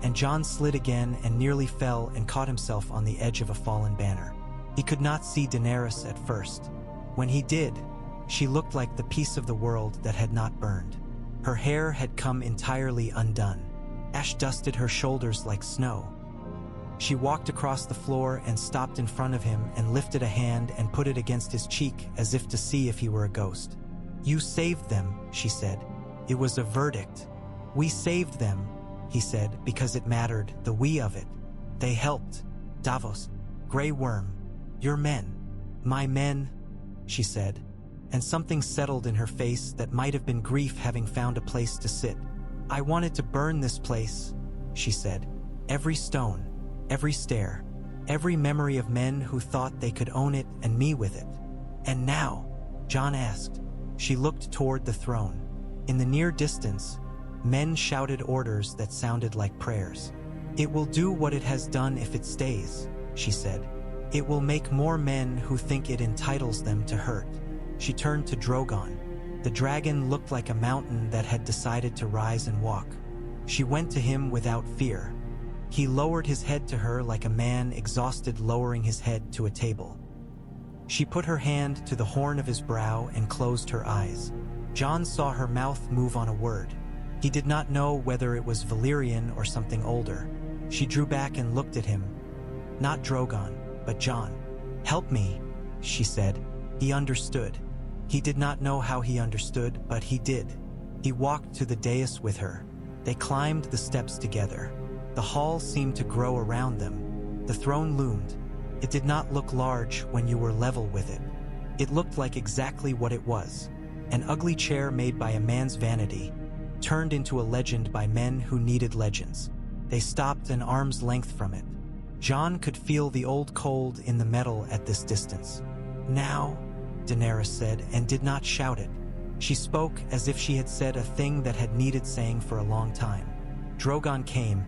and Jon slid again and nearly fell and caught himself on the edge of a fallen banner. He could not see Daenerys at first. When he did, she looked like the piece of the world that had not burned. Her hair had come entirely undone. Ash dusted her shoulders like snow. She walked across the floor and stopped in front of him and lifted a hand and put it against his cheek as if to see if he were a ghost. "You saved them," she said. It was a verdict. "We saved them," he said, "because it mattered, the we of it. They helped. Davos, Grey Worm, your men." "My men," she said, and something settled in her face that might have been grief having found a place to sit. "I wanted to burn this place," she said. "Every stone, every stair, every memory of men who thought they could own it and me with it." "And now?" Jon asked. She looked toward the throne. In the near distance, men shouted orders that sounded like prayers. "It will do what it has done if it stays," she said. "It will make more men who think it entitles them to hurt." She turned to Drogon. The dragon looked like a mountain that had decided to rise and walk. She went to him without fear. He lowered his head to her like a man exhausted lowering his head to a table. She put her hand to the horn of his brow and closed her eyes. Jon saw her mouth move on a word. He did not know whether it was Valyrian or something older. She drew back and looked at him. Not Drogon, but Jon. "Help me," she said. He understood. He did not know how he understood, but he did. He walked to the dais with her. They climbed the steps together. The hall seemed to grow around them. The throne loomed. It did not look large when you were level with it. It looked like exactly what it was. An ugly chair made by a man's vanity, turned into a legend by men who needed legends. They stopped an arm's length from it. Jon could feel the old cold in the metal at this distance. "Now," Daenerys said, and did not shout it. She spoke as if she had said a thing that had needed saying for a long time. Drogon came,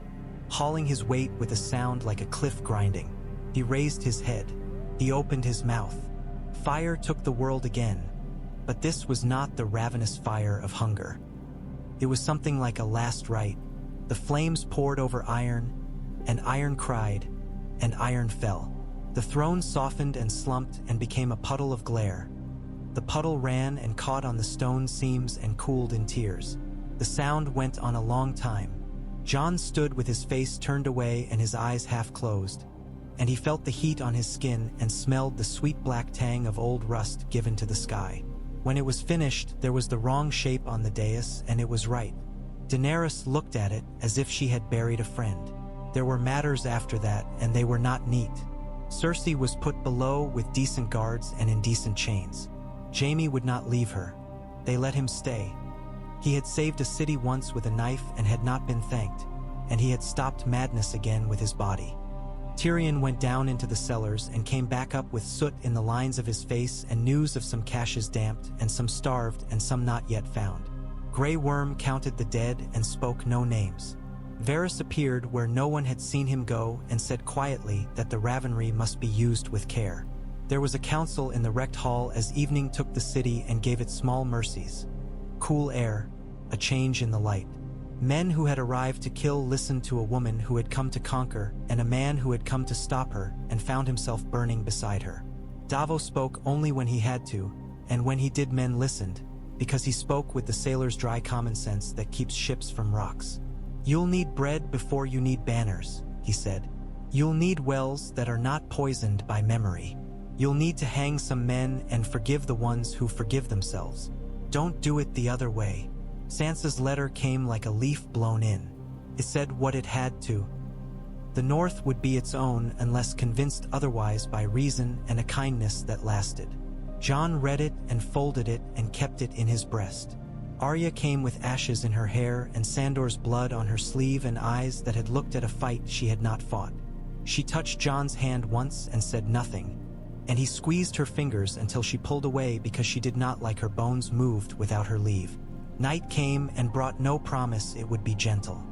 hauling his weight with a sound like a cliff grinding. He raised his head. He opened his mouth. Fire took the world again, but this was not the ravenous fire of hunger. It was something like a last rite. The flames poured over iron, and iron cried, and iron fell. The throne softened and slumped and became a puddle of glare. The puddle ran and caught on the stone seams and cooled in tears. The sound went on a long time. Jon stood with his face turned away and his eyes half closed, and he felt the heat on his skin and smelled the sweet black tang of old rust given to the sky. When it was finished, there was the wrong shape on the dais, and it was right. Daenerys looked at it as if she had buried a friend. There were matters after that, and they were not neat. Cersei was put below with decent guards and in decent chains. Jaime would not leave her. They let him stay. He had saved a city once with a knife and had not been thanked, and he had stopped madness again with his body. Tyrion went down into the cellars and came back up with soot in the lines of his face and news of some caches damped and some starved and some not yet found. Grey Worm counted the dead and spoke no names. Varys appeared where no one had seen him go and said quietly that the Ravenry must be used with care. There was a council in the wrecked hall as evening took the city and gave it small mercies. Cool air, a change in the light. Men who had arrived to kill listened to a woman who had come to conquer and a man who had come to stop her and found himself burning beside her. Davos spoke only when he had to, and when he did men listened, because he spoke with the sailor's dry common sense that keeps ships from rocks. "You'll need bread before you need banners," he said. "You'll need wells that are not poisoned by memory. You'll need to hang some men and forgive the ones who forgive themselves. Don't do it the other way." Sansa's letter came like a leaf blown in. It said what it had to. The North would be its own unless convinced otherwise by reason and a kindness that lasted. Jon read it and folded it and kept it in his breast. Arya came with ashes in her hair and Sandor's blood on her sleeve and eyes that had looked at a fight she had not fought. She touched Jon's hand once and said nothing, and he squeezed her fingers until she pulled away because she did not like her bones moved without her leave. Night came and brought no promise it would be gentle.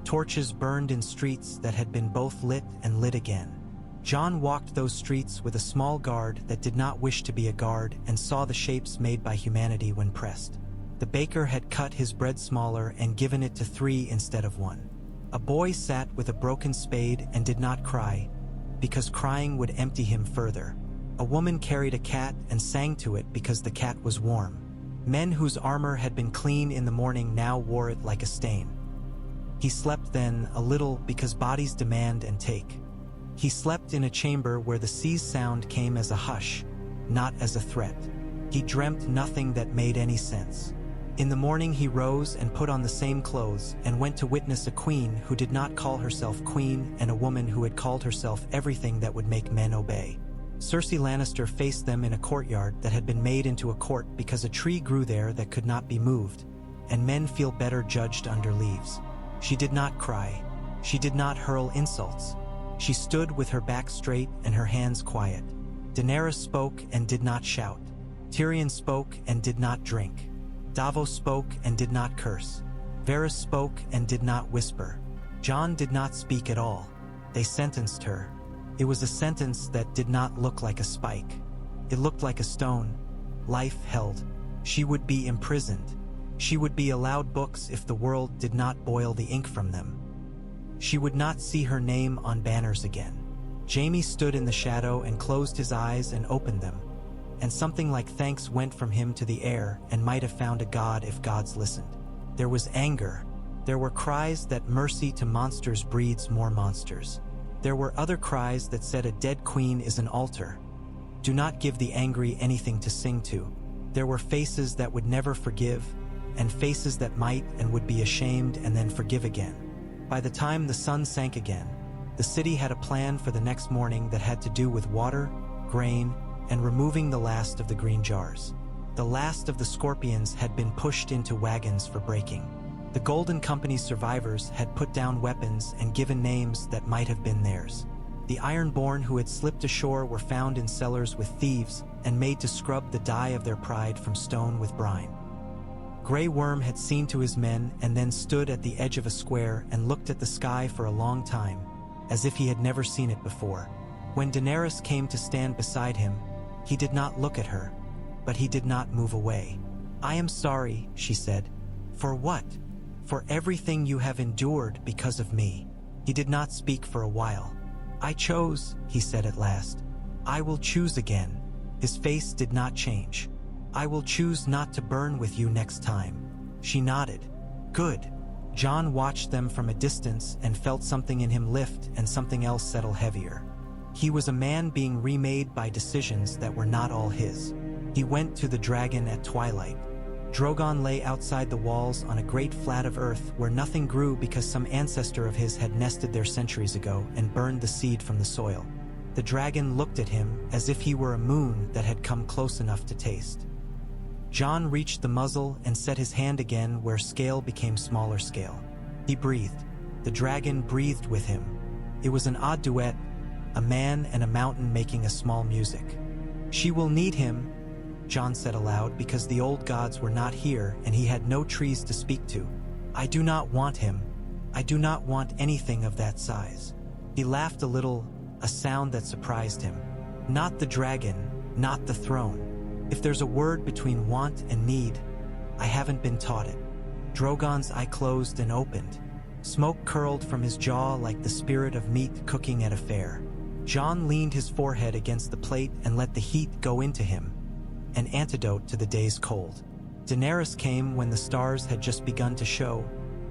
Torches burned in streets that had been both lit and lit again. Jon walked those streets with a small guard that did not wish to be a guard and saw the shapes made by humanity when pressed. The baker had cut his bread smaller and given it to 3 instead of 1. A boy sat with a broken spade and did not cry, because crying would empty him further. A woman carried a cat and sang to it because the cat was warm. Men whose armor had been clean in the morning now wore it like a stain. He slept then a little because bodies demand and take. He slept in a chamber where the sea's sound came as a hush, not as a threat. He dreamt nothing that made any sense. In the morning he rose and put on the same clothes and went to witness a queen who did not call herself queen and a woman who had called herself everything that would make men obey. Cersei Lannister faced them in a courtyard that had been made into a court because a tree grew there that could not be moved, and men feel better judged under leaves. She did not cry. She did not hurl insults. She stood with her back straight and her hands quiet. Daenerys spoke and did not shout. Tyrion spoke and did not drink. Davos spoke and did not curse. Varys spoke and did not whisper. Jon did not speak at all. They sentenced her. It was a sentence that did not look like a spike. It looked like a stone. Life held. She would be imprisoned. She would be allowed books if the world did not boil the ink from them. She would not see her name on banners again. Jaime stood in the shadow and closed his eyes and opened them, and something like thanks went from him to the air and might have found a god if gods listened. There was anger. There were cries that mercy to monsters breeds more monsters. There were other cries that said a dead queen is an altar. Do not give the angry anything to sing to. There were faces that would never forgive, and faces that might and would be ashamed and then forgive again. By the time the sun sank again, the city had a plan for the next morning that had to do with water, grain, and removing the last of the green jars. The last of the scorpions had been pushed into wagons for breaking. The Golden Company's survivors had put down weapons and given names that might have been theirs. The Ironborn who had slipped ashore were found in cellars with thieves and made to scrub the dye of their pride from stone with brine. Grey Worm had seen to his men and then stood at the edge of a square and looked at the sky for a long time, as if he had never seen it before. When Daenerys came to stand beside him, he did not look at her, but he did not move away. "I am sorry," she said. "For what?" "For everything you have endured because of me." He did not speak for a while. "I chose," he said at last. "I will choose again." His face did not change. "I will choose not to burn with you next time." She nodded. "Good." Jon watched them from a distance and felt something in him lift and something else settle heavier. He was a man being remade by decisions that were not all his. He went to the dragon at twilight. Drogon lay outside the walls on a great flat of earth where nothing grew because some ancestor of his had nested there centuries ago and burned the seed from the soil. The dragon looked at him as if he were a moon that had come close enough to taste. Jon reached the muzzle and set his hand again where scale became smaller scale. He breathed. The dragon breathed with him. It was an odd duet, a man and a mountain making a small music. "She will need him," Jon said aloud, because the old gods were not here and he had no trees to speak to. "I do not want him. I do not want anything of that size." He laughed a little, a sound that surprised him. "Not the dragon, not the throne. If there's a word between want and need, I haven't been taught it." Drogon's eye closed and opened. Smoke curled from his jaw like the spirit of meat cooking at a fair. Jon leaned his forehead against the plate and let the heat go into him, an antidote to the day's cold. Daenerys came when the stars had just begun to show,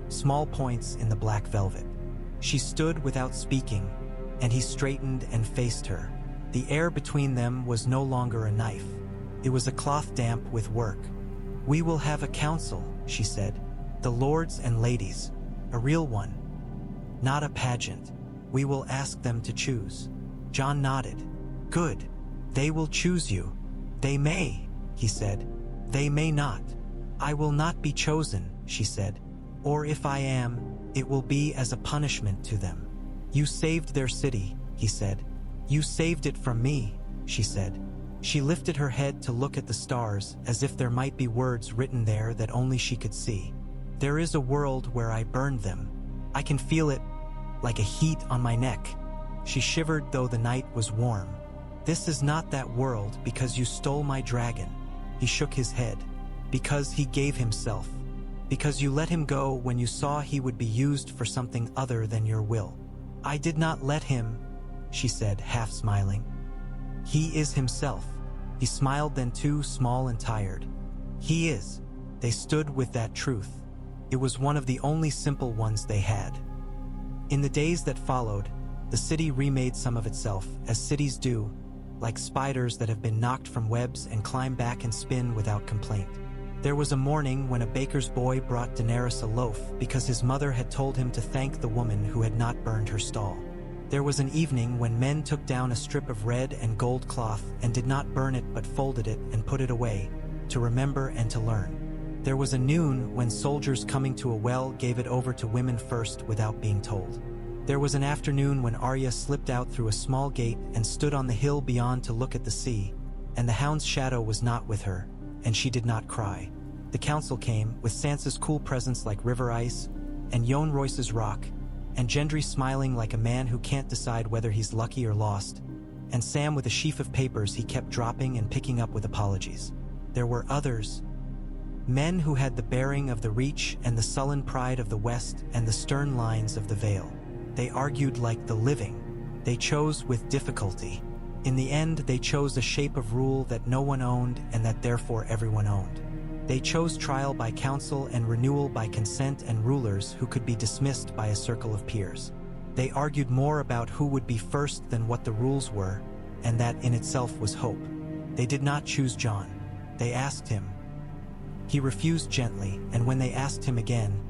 small points in the black velvet. She stood without speaking, and he straightened and faced her. The air between them was no longer a knife. It was a cloth damp with work. "We will have a council," she said. "The lords and ladies. A real one. Not a pageant. We will ask them to choose." Jon nodded. "Good. They will choose you." "They may," he said. "They may not." "I will not be chosen," she said. "Or if I am, it will be as a punishment to them." "You saved their city," he said. "You saved it from me," she said. She lifted her head to look at the stars as if there might be words written there that only she could see. "There is a world where I burned them. I can feel it, like a heat on my neck." She shivered though the night was warm. "This is not that world because you stole my dragon." He shook his head. "Because he gave himself. Because you let him go when you saw he would be used for something other than your will." "I did not let him," she said, half smiling. "He is himself." He smiled then too, small and tired. "He is." They stood with that truth. It was one of the only simple ones they had. In the days that followed, The city remade some of itself, as cities do, like spiders that have been knocked from webs and climb back and spin without complaint. There was a morning when a baker's boy brought Daenerys a loaf because his mother had told him to thank the woman who had not burned her stall. There was an evening when men took down a strip of red and gold cloth and did not burn it but folded it and put it away, to remember and to learn. There was a noon when soldiers coming to a well gave it over to women first without being told. There was an afternoon when Arya slipped out through a small gate and stood on the hill beyond to look at the sea, and the hound's shadow was not with her, and she did not cry. The council came, with Sansa's cool presence like river ice, and Jon Royce's rock, and Gendry smiling like a man who can't decide whether he's lucky or lost, and Sam with a sheaf of papers he kept dropping and picking up with apologies. There were others. Men who had the bearing of the Reach and the sullen pride of the West and the stern lines of the Vale. They argued like the living. They chose with difficulty. In the end, they chose a shape of rule that no one owned and that therefore everyone owned. They chose trial by council and renewal by consent and rulers who could be dismissed by a circle of peers. They argued more about who would be first than what the rules were, and that in itself was hope. They did not choose Jon. They asked him. He refused gently, and when they asked him again,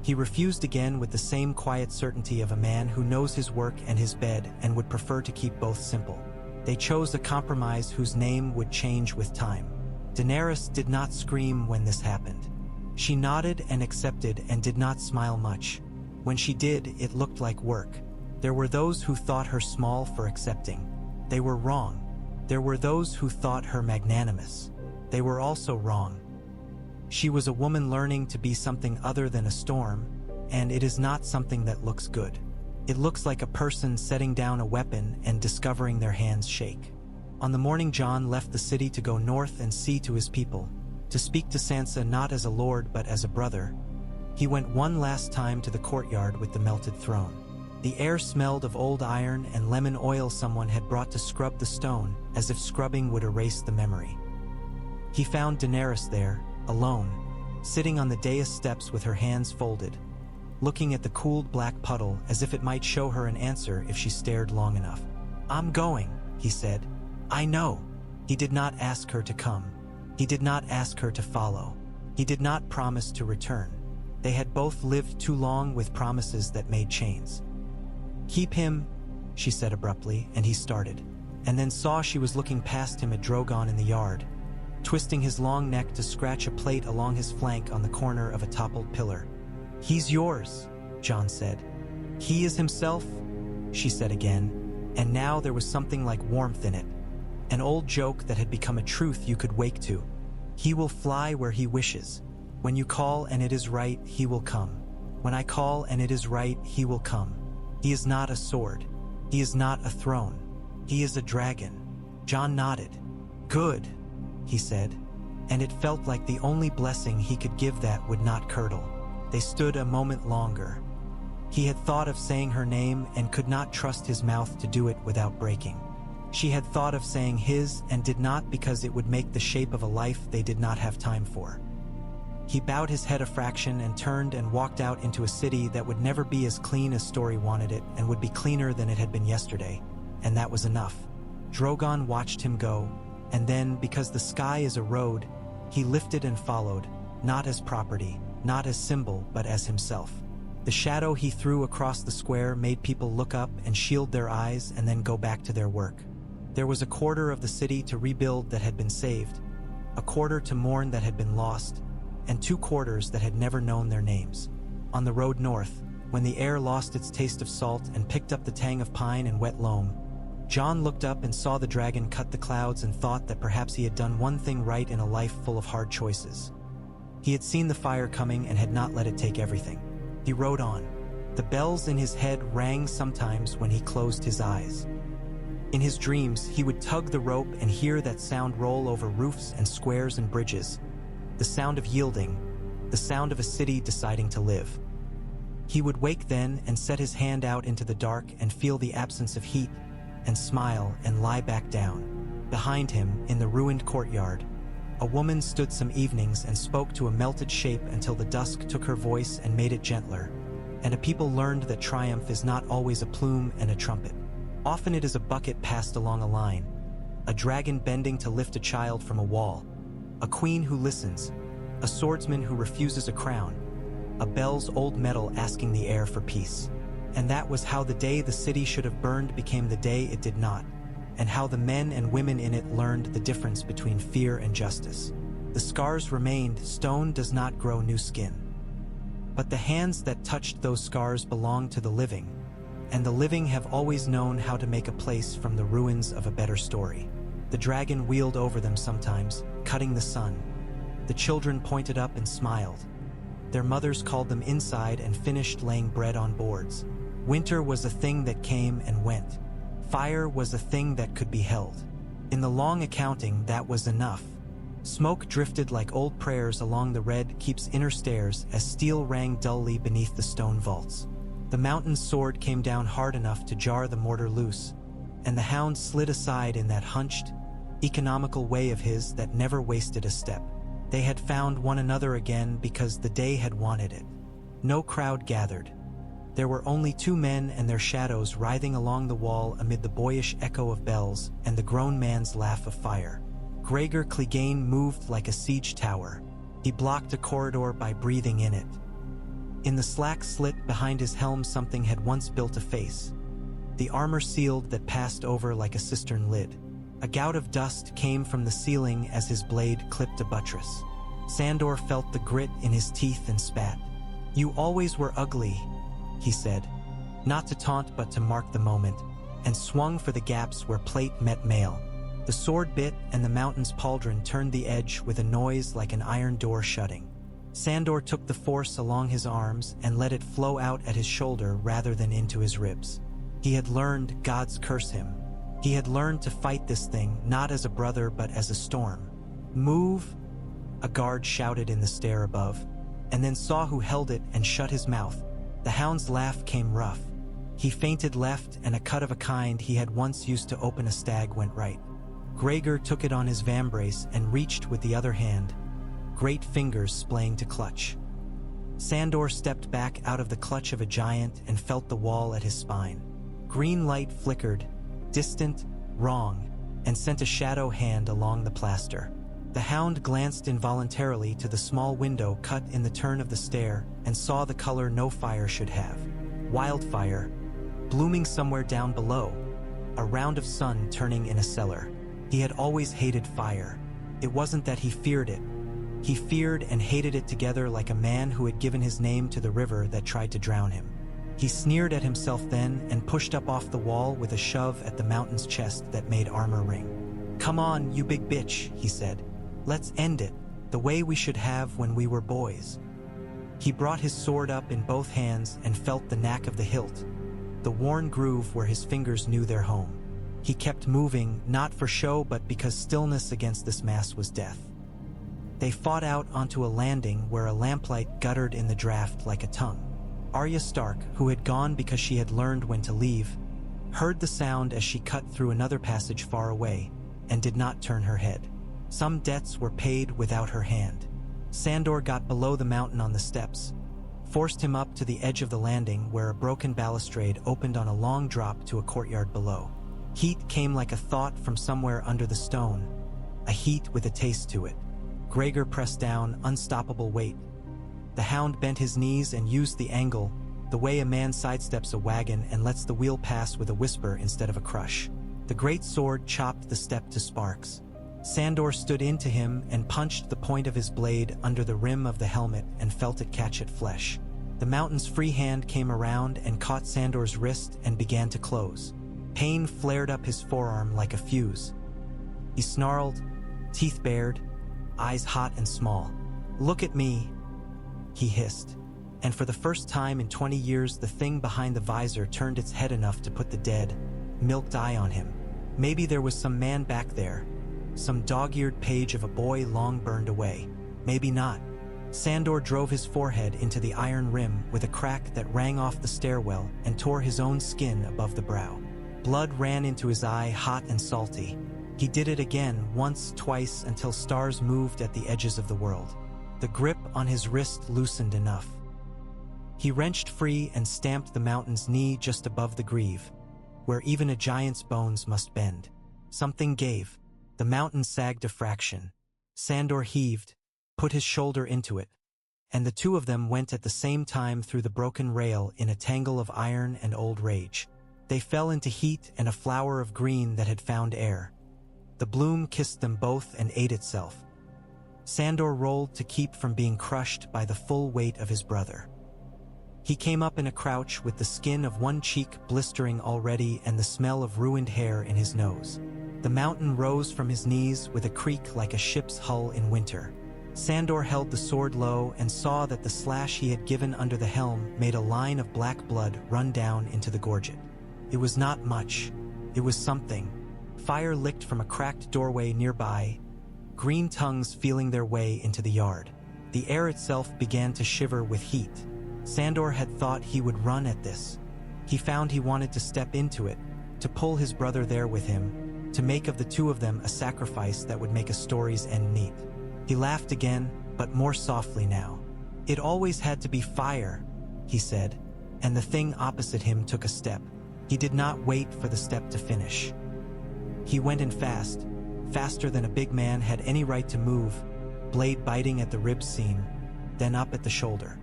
he refused again with the same quiet certainty of a man who knows his work and his bed and would prefer to keep both simple. They chose a compromise whose name would change with time. Daenerys did not scream when this happened. She nodded and accepted and did not smile much. When she did, it looked like work. There were those who thought her small for accepting. They were wrong. There were those who thought her magnanimous. They were also wrong. She was a woman learning to be something other than a storm, and it is not something that looks good. It looks like a person setting down a weapon and discovering their hands shake. On the morning Jon left the city to go north and see to his people, to speak to Sansa not as a lord but as a brother, he went one last time to the courtyard with the melted throne. The air smelled of old iron and lemon oil someone had brought to scrub the stone, as if scrubbing would erase the memory. He found Daenerys there, alone, sitting on the dais steps with her hands folded, looking at the cooled black puddle as if it might show her an answer if she stared long enough. "I'm going," he said. "I know." He did not ask her to come. He did not ask her to follow. He did not promise to return. They had both lived too long with promises that made chains. "Keep him," she said abruptly, and he started, and then saw she was looking past him at Drogon in the yard, twisting his long neck to scratch a plate along his flank on the corner of a toppled pillar. "He's yours," Jon said. "He is himself," she said again, and now there was something like warmth in it, an old joke that had become a truth you could wake to. "He will fly where he wishes. When you call and it is right, he will come. When I call and it is right, he will come. He is not a sword. He is not a throne. He is a dragon." Jon nodded. "Good," he said, and it felt like the only blessing he could give that would not curdle. They stood a moment longer. He had thought of saying her name and could not trust his mouth to do it without breaking. She had thought of saying his and did not because it would make the shape of a life they did not have time for. He bowed his head a fraction and turned and walked out into a city that would never be as clean as Story wanted it and would be cleaner than it had been yesterday, and that was enough. Drogon watched him go, and then, because the sky is a road, he lifted and followed, not as property, not as symbol, but as himself. The shadow he threw across the square made people look up and shield their eyes and then go back to their work. There was a quarter of the city to rebuild that had been saved, a quarter to mourn that had been lost, and 2 quarters that had never known their names. On the road north, when the air lost its taste of salt and picked up the tang of pine and wet loam, Jon looked up and saw the dragon cut the clouds and thought that perhaps he had done one thing right in a life full of hard choices. He had seen the fire coming and had not let it take everything. He rode on. The bells in his head rang sometimes when he closed his eyes. In his dreams, he would tug the rope and hear that sound roll over roofs and squares and bridges, the sound of yielding, the sound of a city deciding to live. He would wake then and set his hand out into the dark and feel the absence of heat, and smile and lie back down. Behind him, in the ruined courtyard, a woman stood some evenings and spoke to a melted shape until the dusk took her voice and made it gentler. and a people learned that triumph is not always a plume and a trumpet. Often it is a bucket passed along a line, a dragon bending to lift a child from a wall, a queen who listens, a swordsman who refuses a crown, a bell's old metal asking the air for peace. And that was how the day the city should have burned became the day it did not, and how the men and women in it learned the difference between fear and justice. The scars remained. Stone does not grow new skin. But the hands that touched those scars belong to the living, and the living have always known how to make a place from the ruins of a better story. The dragon wheeled over them sometimes, cutting the sun. The children pointed up and smiled. Their mothers called them inside and finished laying bread on boards. Winter was a thing that came and went. Fire was a thing that could be held. In the long accounting, that was enough. Smoke drifted like old prayers along the red keep's inner stairs as steel rang dully beneath the stone vaults. The mountain's sword came down hard enough to jar the mortar loose, and the hound slid aside in that hunched, economical way of his that never wasted a step. They had found one another again because the day had wanted it. No crowd gathered. There were only two men and their shadows writhing along the wall amid the boyish echo of bells and the grown man's laugh of fire. Gregor Clegane moved like a siege tower. He blocked a corridor by breathing in it. In the slack slit behind his helm something had once built a face. The armor sealed that passed over like a cistern lid. A gout of dust came from the ceiling as his blade clipped a buttress. Sandor felt the grit in his teeth and spat. "You always were ugly," he said, not to taunt but to mark the moment, and swung for the gaps where plate met mail. The sword bit and the mountain's pauldron turned the edge with a noise like an iron door shutting. Sandor took the force along his arms and let it flow out at his shoulder rather than into his ribs. He had learned, gods curse him. He had learned to fight this thing not as a brother but as a storm. "Move," a guard shouted in the stair above, and then saw who held it and shut his mouth. The hound's laugh came rough. He feinted left, and a cut of a kind he had once used to open a stag went right. Gregor took it on his vambrace and reached with the other hand, great fingers splaying to clutch. Sandor stepped back out of the clutch of a giant and felt the wall at his spine. Green light flickered, distant, wrong, and sent a shadow hand along the plaster. The hound glanced involuntarily to the small window cut in the turn of the stair and saw the color no fire should have. Wildfire, blooming somewhere down below, a round of sun turning in a cellar. He had always hated fire. It wasn't that he feared it. He feared and hated it together like a man who had given his name to the river that tried to drown him. He sneered at himself then and pushed up off the wall with a shove at the mountain's chest that made armor ring. "Come on, you big bitch," he said. "Let's end it, the way we should have when we were boys." He brought his sword up in both hands and felt the knack of the hilt, the worn groove where his fingers knew their home. He kept moving, not for show but because stillness against this mass was death. They fought out onto a landing where a lamplight guttered in the draft like a tongue. Arya Stark, who had gone because she had learned when to leave, heard the sound as she cut through another passage far away, and did not turn her head. Some debts were paid without her hand. Sandor got below the mountain on the steps, forced him up to the edge of the landing where a broken balustrade opened on a long drop to a courtyard below. Heat came like a thought from somewhere under the stone, a heat with a taste to it. Gregor pressed down, unstoppable weight. The hound bent his knees and used the angle, the way a man sidesteps a wagon and lets the wheel pass with a whisper instead of a crush. The great sword chopped the step to sparks. Sandor stood into him and punched the point of his blade under the rim of the helmet and felt it catch at flesh. The mountain's free hand came around and caught Sandor's wrist and began to close. Pain flared up his forearm like a fuse. He snarled, teeth bared, eyes hot and small. "Look at me," he hissed. And for the first time in 20 years, the thing behind the visor turned its head enough to put the dead, milked eye on him. Maybe there was some man back there, some dog-eared page of a boy long burned away. Maybe not. Sandor drove his forehead into the iron rim with a crack that rang off the stairwell and tore his own skin above the brow. Blood ran into his eye, hot and salty. He did it again, once, twice, until stars moved at the edges of the world. The grip on his wrist loosened enough. He wrenched free and stamped the mountain's knee just above the greave, where even a giant's bones must bend. Something gave. The mountain sagged a fraction. Sandor heaved, put his shoulder into it, and the two of them went at the same time through the broken rail in a tangle of iron and old rage. They fell into heat and a flower of green that had found air. The bloom kissed them both and ate itself. Sandor rolled to keep from being crushed by the full weight of his brother. He came up in a crouch with the skin of one cheek blistering already and the smell of ruined hair in his nose. The mountain rose from his knees with a creak like a ship's hull in winter. Sandor held the sword low and saw that the slash he had given under the helm made a line of black blood run down into the gorget. It was not much. It was something. Fire licked from a cracked doorway nearby, green tongues feeling their way into the yard. The air itself began to shiver with heat. Sandor had thought he would run at this. He found he wanted to step into it, to pull his brother there with him, to make of the two of them a sacrifice that would make a story's end neat. He laughed again, but more softly now. It always had to be fire, he said, and the thing opposite him took a step. He did not wait for the step to finish. He went in fast, faster than a big man had any right to move, blade biting at the rib seam, then up at the shoulder.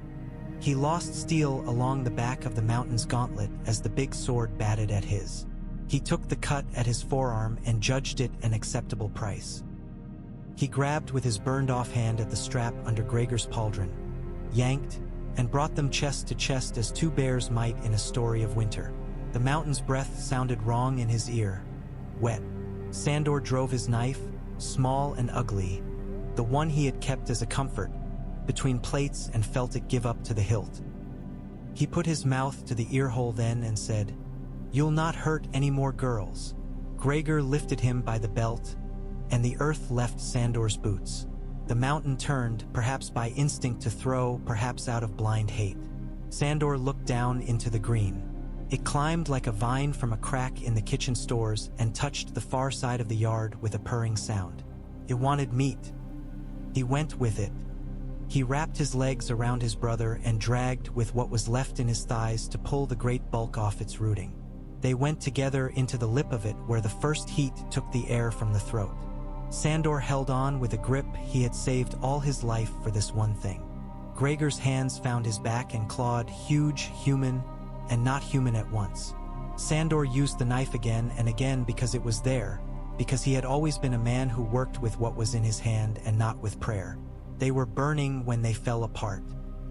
He lost steel along the back of the mountain's gauntlet as the big sword batted at his. He took the cut at his forearm and judged it an acceptable price. He grabbed with his burned-off hand at the strap under Gregor's pauldron, yanked, and brought them chest to chest as two bears might in a story of winter. The mountain's breath sounded wrong in his ear. Wet. Sandor drove his knife, small and ugly, the one he had kept as a comfort, between plates and felt it give up to the hilt. He put his mouth to the earhole then and said, "You'll not hurt any more girls." Gregor lifted him by the belt, and the earth left Sandor's boots. The mountain turned, perhaps by instinct to throw, perhaps out of blind hate. Sandor looked down into the green. It climbed like a vine from a crack in the kitchen stores and touched the far side of the yard with a purring sound. It wanted meat. He went with it. He wrapped his legs around his brother and dragged with what was left in his thighs to pull the great bulk off its rooting. They went together into the lip of it where the first heat took the air from the throat. Sandor held on with a grip he had saved all his life for this one thing. Gregor's hands found his back and clawed, huge, human, and not human at once. Sandor used the knife again and again because it was there, because he had always been a man who worked with what was in his hand and not with prayer. They were burning when they fell apart.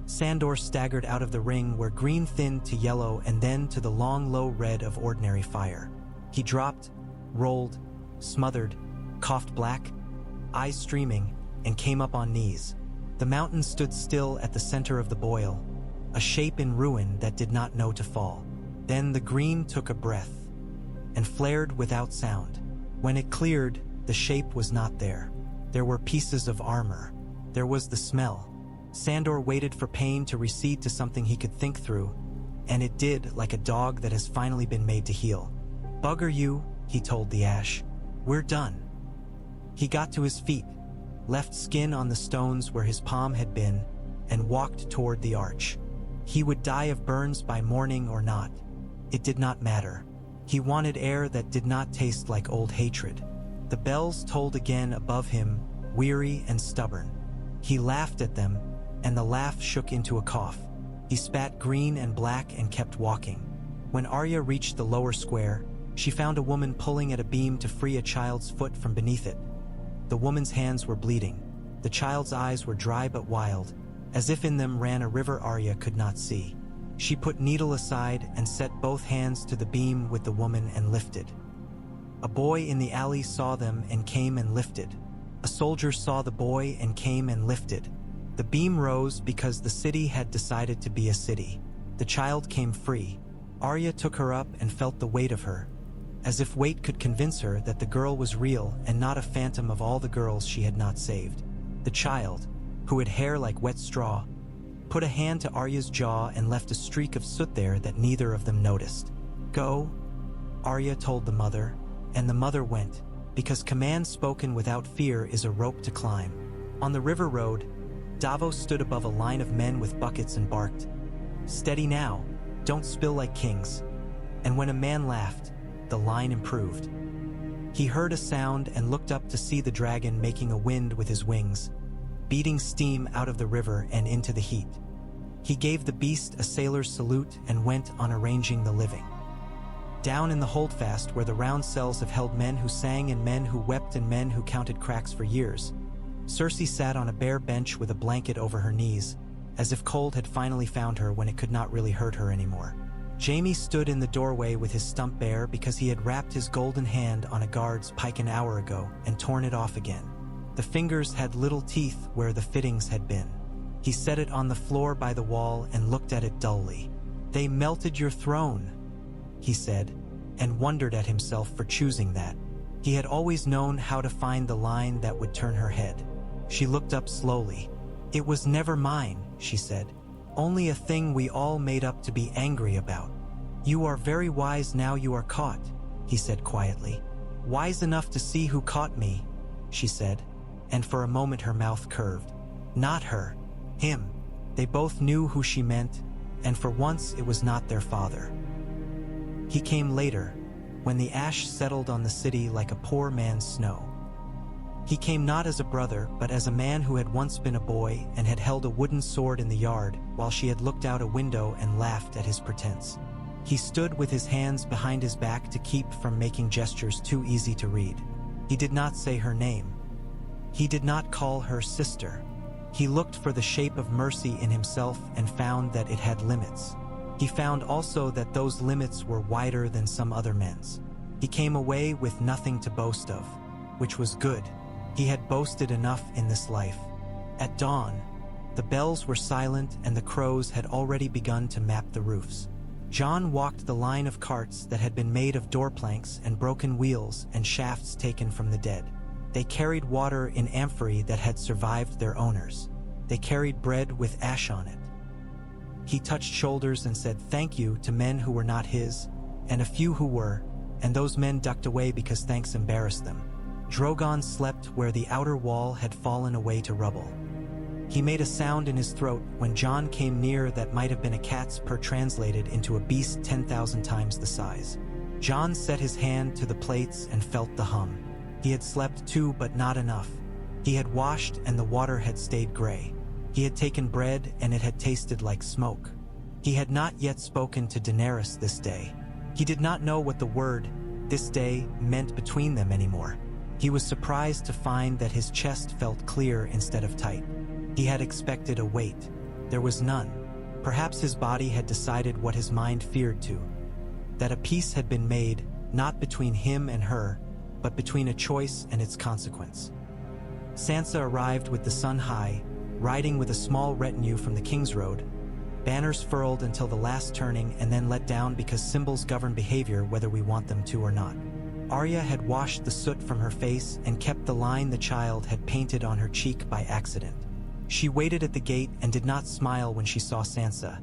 Sandor staggered out of the ring where green thinned to yellow and then to the long low red of ordinary fire. He dropped, rolled, smothered, coughed black, eyes streaming, and came up on knees. The mountain stood still at the center of the boil, a shape in ruin that did not know to fall. Then the green took a breath and flared without sound. When it cleared, the shape was not there. There were pieces of armor. There was the smell. Sandor waited for pain to recede to something he could think through, and it did, like a dog that has finally been made to heel. "Bugger you," he told the ash. "We're done." He got to his feet, left skin on the stones where his palm had been, and walked toward the arch. He would die of burns by morning or not. It did not matter. He wanted air that did not taste like old hatred. The bells tolled again above him, weary and stubborn. He laughed at them, and the laugh shook into a cough. He spat green and black and kept walking. When Arya reached the lower square, she found a woman pulling at a beam to free a child's foot from beneath it. The woman's hands were bleeding. The child's eyes were dry but wild, as if in them ran a river Arya could not see. She put needle aside and set both hands to the beam with the woman and lifted. A boy in the alley saw them and came and lifted. A soldier saw the boy and came and lifted. The beam rose because the city had decided to be a city. The child came free. Arya took her up and felt the weight of her, as if weight could convince her that the girl was real and not a phantom of all the girls she had not saved. The child, who had hair like wet straw, put a hand to Arya's jaw and left a streak of soot there that neither of them noticed. "Go," Arya told the mother, and the mother went, because command spoken without fear is a rope to climb. On the river road, Davos stood above a line of men with buckets and barked, Steady now, don't spill like kings. And when a man laughed, the line improved. He heard a sound and looked up to see the dragon making a wind with his wings, beating steam out of the river and into the heat. He gave the beast a sailor's salute and went on arranging the living. Down in the holdfast where the round cells have held men who sang and men who wept and men who counted cracks for years, Cersei sat on a bare bench with a blanket over her knees, as if cold had finally found her when it could not really hurt her anymore. Jaime stood in the doorway with his stump bare because he had wrapped his golden hand on a guard's pike an hour ago and torn it off again. The fingers had little teeth where the fittings had been. He set it on the floor by the wall and looked at it dully. "They melted your throne," he said, and wondered at himself for choosing that. He had always known how to find the line that would turn her head. She looked up slowly. "It was never mine," she said. "Only a thing we all made up to be angry about." "You are very wise now you are caught," he said quietly. "Wise enough to see who caught me," she said, and for a moment her mouth curved. Not her. Him. They both knew who she meant, and for once it was not their father. He came later, when the ash settled on the city like a poor man's snow. He came not as a brother, but as a man who had once been a boy and had held a wooden sword in the yard while she had looked out a window and laughed at his pretense. He stood with his hands behind his back to keep from making gestures too easy to read. He did not say her name. He did not call her sister. He looked for the shape of mercy in himself and found that it had limits. He found also that those limits were wider than some other men's. He came away with nothing to boast of, which was good. He had boasted enough in this life. At dawn, the bells were silent and the crows had already begun to map the roofs. Jon walked the line of carts that had been made of door planks and broken wheels and shafts taken from the dead. They carried water in amphorae that had survived their owners. They carried bread with ash on it. He touched shoulders and said thank you to men who were not his, and a few who were, and those men ducked away because thanks embarrassed them. Drogon slept where the outer wall had fallen away to rubble. He made a sound in his throat when Jon came near that might have been a cat's purr translated into a beast 10,000 times the size. Jon set his hand to the plates and felt the hum. He had slept too, but not enough. He had washed and the water had stayed gray. He had taken bread and it had tasted like smoke. He had not yet spoken to Daenerys this day. He did not know what the word, this day, meant between them anymore. He was surprised to find that his chest felt clear instead of tight. He had expected a weight. There was none. Perhaps his body had decided what his mind feared to. That a peace had been made, not between him and her, but between a choice and its consequence. Sansa arrived with the sun high, riding with a small retinue from the King's Road, banners furled until the last turning and then let down because symbols govern behavior whether we want them to or not. Arya had washed the soot from her face and kept the line the child had painted on her cheek by accident. She waited at the gate and did not smile when she saw Sansa.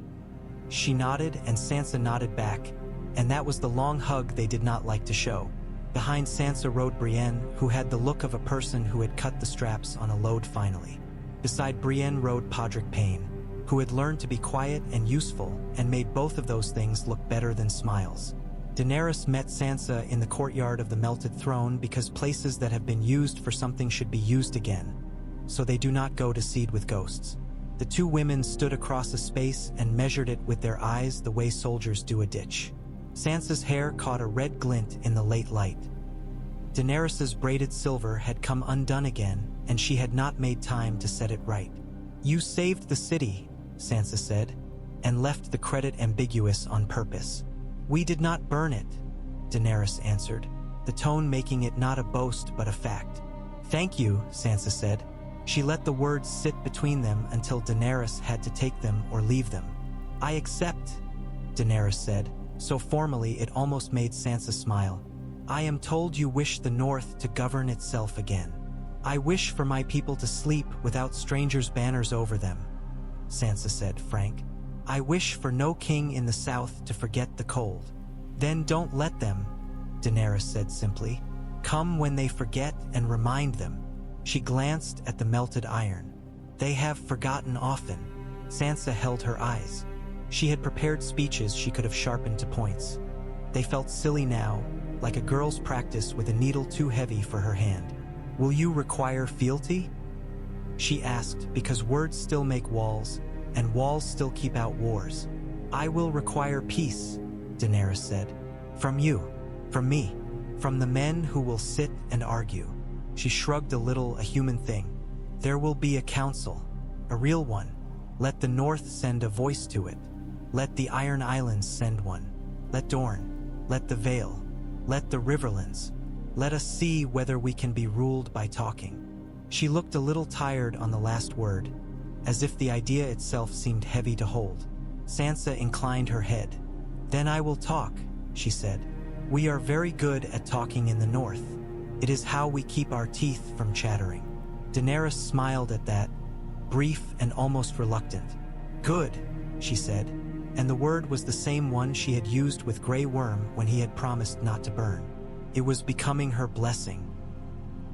She nodded and Sansa nodded back, and that was the long hug they did not like to show. Behind Sansa rode Brienne, who had the look of a person who had cut the straps on a load finally. Beside Brienne rode Podrick Payne, who had learned to be quiet and useful and made both of those things look better than smiles. Daenerys met Sansa in the courtyard of the Melted Throne because places that have been used for something should be used again, so they do not go to seed with ghosts. The two women stood across a space and measured it with their eyes the way soldiers do a ditch. Sansa's hair caught a red glint in the late light. Daenerys's braided silver had come undone again, and she had not made time to set it right. "You saved the city," Sansa said, and left the credit ambiguous on purpose. "We did not burn it," Daenerys answered, the tone making it not a boast but a fact. "Thank you," Sansa said. She let the words sit between them until Daenerys had to take them or leave them. "I accept," Daenerys said, so formally it almost made Sansa smile. "I am told you wish the North to govern itself again." "I wish for my people to sleep without strangers' banners over them," Sansa said, frank. "I wish for no king in the South to forget the cold." "Then don't let them," Daenerys said simply. "Come when they forget and remind them." She glanced at the melted iron. "They have forgotten often." Sansa held her eyes. She had prepared speeches she could have sharpened to points. They felt silly now, like a girl's practice with a needle too heavy for her hand. "Will you require fealty?" she asked, because words still make walls, and walls still keep out wars. "I will require peace," Daenerys said. "From you, from me, from the men who will sit and argue." She shrugged a little, a human thing. "There will be a council, a real one. Let the North send a voice to it. Let the Iron Islands send one. Let Dorne, let the Vale, let the Riverlands. Let us see whether we can be ruled by talking." She looked a little tired on the last word, as if the idea itself seemed heavy to hold. Sansa inclined her head. "Then I will talk," she said. "We are very good at talking in the North. It is how we keep our teeth from chattering." Daenerys smiled at that, brief and almost reluctant. "Good," she said, and the word was the same one she had used with Grey Worm when he had promised not to burn. It was becoming her blessing.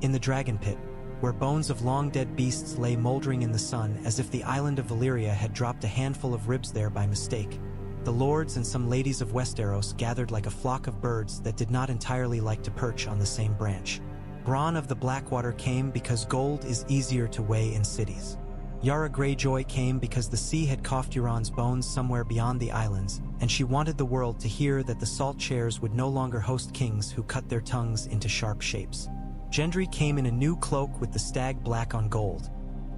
In the dragon pit, where bones of long-dead beasts lay moldering in the sun as if the island of Valyria had dropped a handful of ribs there by mistake, the lords and some ladies of Westeros gathered like a flock of birds that did not entirely like to perch on the same branch. Bronn of the Blackwater came because gold is easier to weigh in cities. Yara Greyjoy came because the sea had coughed Euron's bones somewhere beyond the islands, and she wanted the world to hear that the salt chairs would no longer host kings who cut their tongues into sharp shapes. Gendry came in a new cloak with the stag black on gold,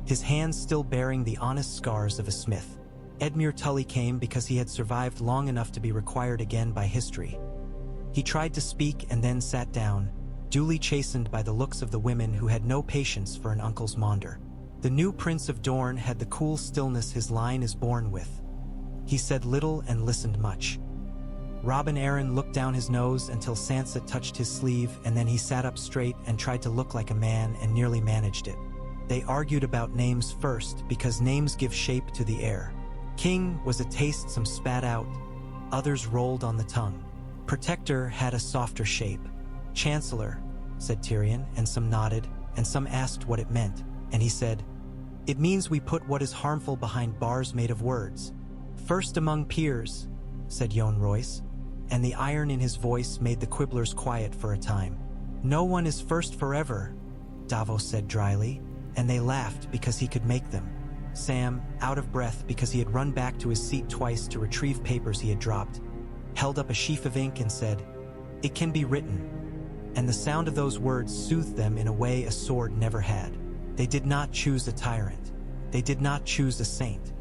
his hands still bearing the honest scars of a smith. Edmure Tully came because he had survived long enough to be required again by history. He tried to speak and then sat down, duly chastened by the looks of the women who had no patience for an uncle's maunder. The new Prince of Dorne had the cool stillness his line is born with. He said little and listened much. Robin Arryn looked down his nose until Sansa touched his sleeve, and then he sat up straight and tried to look like a man and nearly managed it. They argued about names first because names give shape to the air. King was a taste some spat out, others rolled on the tongue. Protector had a softer shape. Chancellor, said Tyrion, and some nodded, and some asked what it meant, and he said, "It means we put what is harmful behind bars made of words." "First among peers," said Yohn Royce, and the iron in his voice made the quibblers quiet for a time. "No one is first forever," Davos said dryly, and they laughed because he could make them. Sam, out of breath because he had run back to his seat twice to retrieve papers he had dropped, held up a sheaf of ink and said, "It can be written." And the sound of those words soothed them in a way a sword never had. They did not choose a tyrant. They did not choose a saint.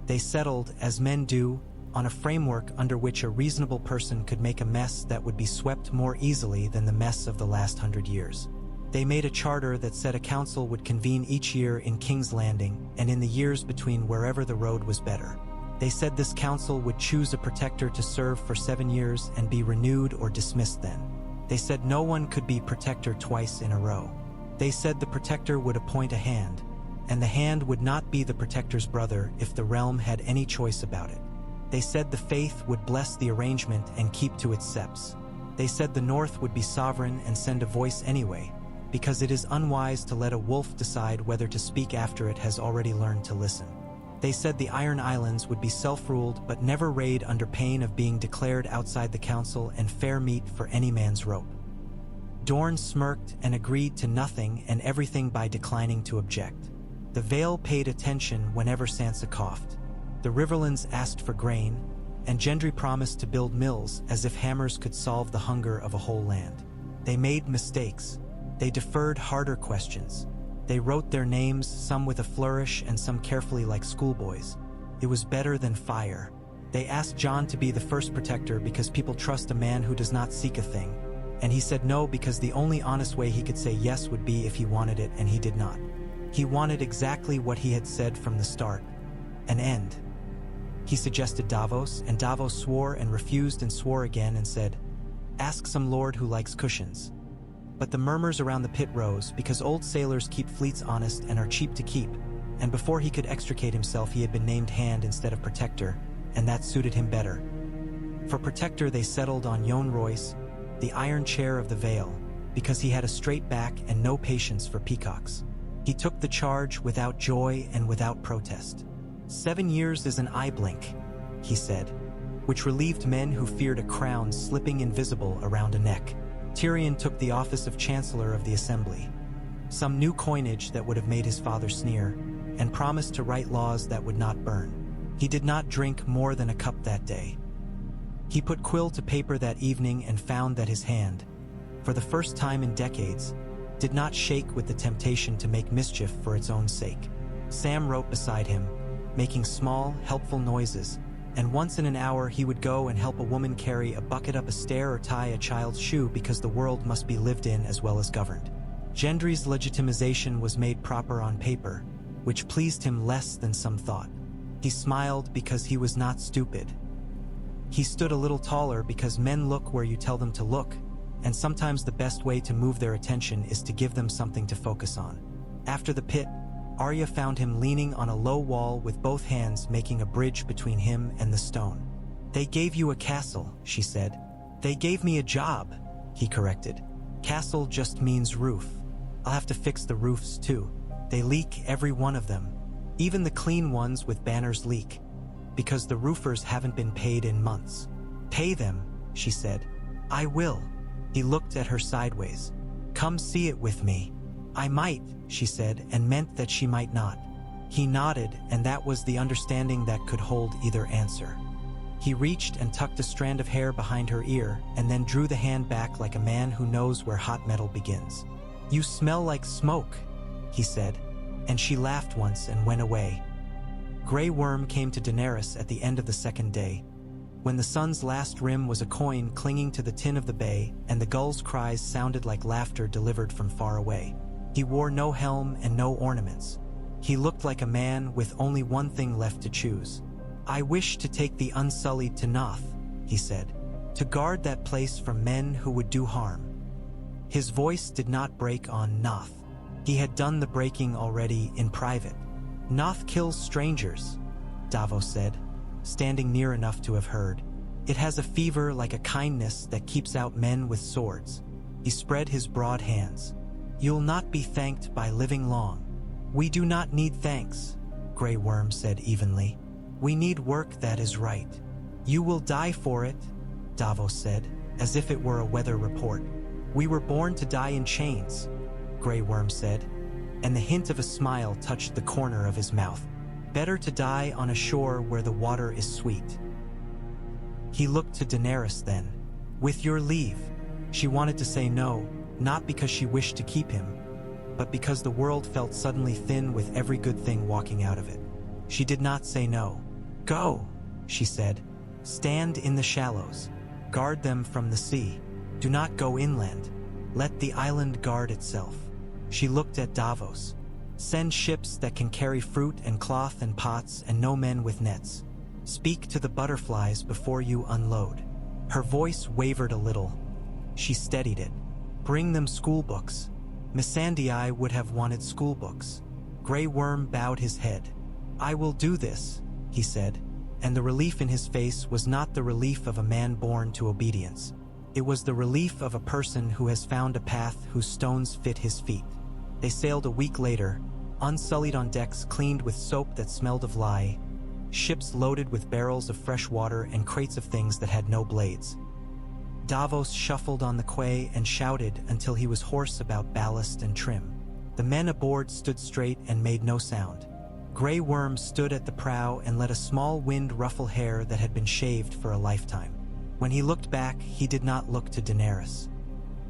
They settled, as men do, on a framework under which a reasonable person could make a mess that would be swept more easily than the mess of the last 100 years. They made a charter that said a council would convene each year in King's Landing and in the years between wherever the road was better. They said this council would choose a protector to serve for 7 years and be renewed or dismissed then. They said no one could be protector twice in a row. They said the protector would appoint a hand, and the hand would not be the protector's brother if the realm had any choice about it. They said the faith would bless the arrangement and keep to its septs. They said the North would be sovereign and send a voice anyway, because it is unwise to let a wolf decide whether to speak after it has already learned to listen. They said the Iron Islands would be self-ruled but never raid under pain of being declared outside the council and fair meat for any man's rope. Dorne smirked and agreed to nothing and everything by declining to object. The Vale paid attention whenever Sansa coughed. The Riverlands asked for grain, and Gendry promised to build mills as if hammers could solve the hunger of a whole land. They made mistakes. They deferred harder questions. They wrote their names, some with a flourish and some carefully like schoolboys. It was better than fire. They asked Jon to be the first protector because people trust a man who does not seek a thing, and he said no because the only honest way he could say yes would be if he wanted it, and he did not. He wanted exactly what he had said from the start, an end. He suggested Davos, and Davos swore and refused and swore again and said, "Ask some lord who likes cushions." But the murmurs around the pit rose because old sailors keep fleets honest and are cheap to keep, and before he could extricate himself he had been named Hand instead of Protector, and that suited him better. For Protector they settled on Yohn Royce, the Iron Chair of the Vale, because he had a straight back and no patience for peacocks. He took the charge without joy and without protest. 7 years is an eye blink, he said, which relieved men who feared a crown slipping invisible around a neck. Tyrion took the office of Chancellor of the Assembly, some new coinage that would have made his father sneer, and promised to write laws that would not burn. He did not drink more than a cup that day. He put quill to paper that evening and found that his hand, for the first time in decades, did not shake with the temptation to make mischief for its own sake. Sam wrote beside him, making small, helpful noises, and once in an hour he would go and help a woman carry a bucket up a stair or tie a child's shoe because the world must be lived in as well as governed. Gendry's legitimization was made proper on paper, which pleased him less than some thought. He smiled because he was not stupid. He stood a little taller because men look where you tell them to look, and sometimes the best way to move their attention is to give them something to focus on. After the pit, Arya found him leaning on a low wall with both hands making a bridge between him and the stone. "They gave you a castle," she said. "They gave me a job," he corrected. "Castle just means roof. I'll have to fix the roofs too. They leak, every one of them. Even the clean ones with banners leak, because the roofers haven't been paid in months." "Pay them," she said. "I will." He looked at her sideways. "Come see it with me." "I might," she said, and meant that she might not. He nodded, and that was the understanding that could hold either answer. He reached and tucked a strand of hair behind her ear, and then drew the hand back like a man who knows where hot metal begins. "You smell like smoke," he said, and she laughed once and went away. Grey Worm came to Daenerys at the end of the second day, when the sun's last rim was a coin clinging to the tin of the bay, and the gulls' cries sounded like laughter delivered from far away. He wore no helm and no ornaments. He looked like a man with only one thing left to choose. "I wish to take the Unsullied to Noth," he said, "to guard that place from men who would do harm." His voice did not break on Noth. He had done the breaking already in private. "Noth kills strangers," Davos said, standing near enough to have heard. "It has a fever like a kindness that keeps out men with swords." He spread his broad hands. "You'll not be thanked by living long." "We do not need thanks," Grey Worm said evenly. "We need work that is right." "You will die for it," Davos said, as if it were a weather report. "We were born to die in chains," Grey Worm said, and the hint of a smile touched the corner of his mouth. "Better to die on a shore where the water is sweet." He looked to Daenerys then. "With your leave." She wanted to say no, not because she wished to keep him, but because the world felt suddenly thin with every good thing walking out of it. She did not say no. "Go," she said. "Stand in the shallows. Guard them from the sea. Do not go inland. Let the island guard itself." She looked at Davos. "Send ships that can carry fruit and cloth and pots and no men with nets. Speak to the butterflies before you unload." Her voice wavered a little. She steadied it. "Bring them schoolbooks." Missandei would have wanted schoolbooks. Grey Worm bowed his head. "I will do this," he said, and the relief in his face was not the relief of a man born to obedience. It was the relief of a person who has found a path whose stones fit his feet. They sailed a week later, unsullied on decks cleaned with soap that smelled of lye, ships loaded with barrels of fresh water and crates of things that had no blades. Davos shuffled on the quay and shouted until he was hoarse about ballast and trim. The men aboard stood straight and made no sound. Grey Worm stood at the prow and let a small wind ruffle hair that had been shaved for a lifetime. When he looked back, he did not look to Daenerys.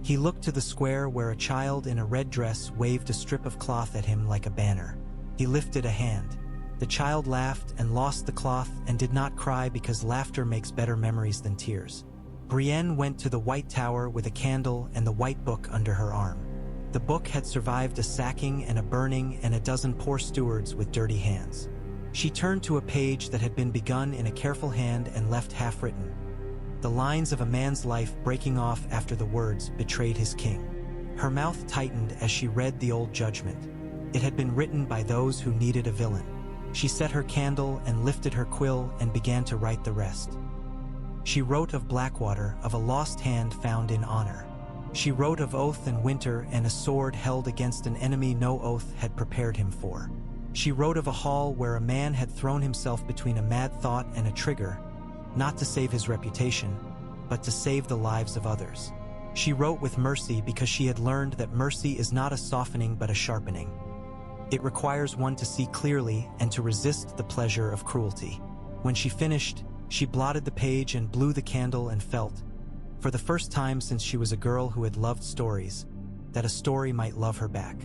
He looked to the square where a child in a red dress waved a strip of cloth at him like a banner. He lifted a hand. The child laughed and lost the cloth and did not cry because laughter makes better memories than tears. Brienne went to the White Tower with a candle and the white book under her arm. The book had survived a sacking and a burning and a dozen poor stewards with dirty hands. She turned to a page that had been begun in a careful hand and left half-written. The lines of a man's life breaking off after the words betrayed his king. Her mouth tightened as she read the old judgment. It had been written by those who needed a villain. She set her candle and lifted her quill and began to write the rest. She wrote of Blackwater, of a lost hand found in honor. She wrote of oath and winter and a sword held against an enemy no oath had prepared him for. She wrote of a hall where a man had thrown himself between a mad thought and a trigger, not to save his reputation, but to save the lives of others. She wrote with mercy because she had learned that mercy is not a softening but a sharpening. It requires one to see clearly and to resist the pleasure of cruelty. When she finished, she blotted the page and blew the candle and felt, for the first time since she was a girl who had loved stories, that a story might love her back.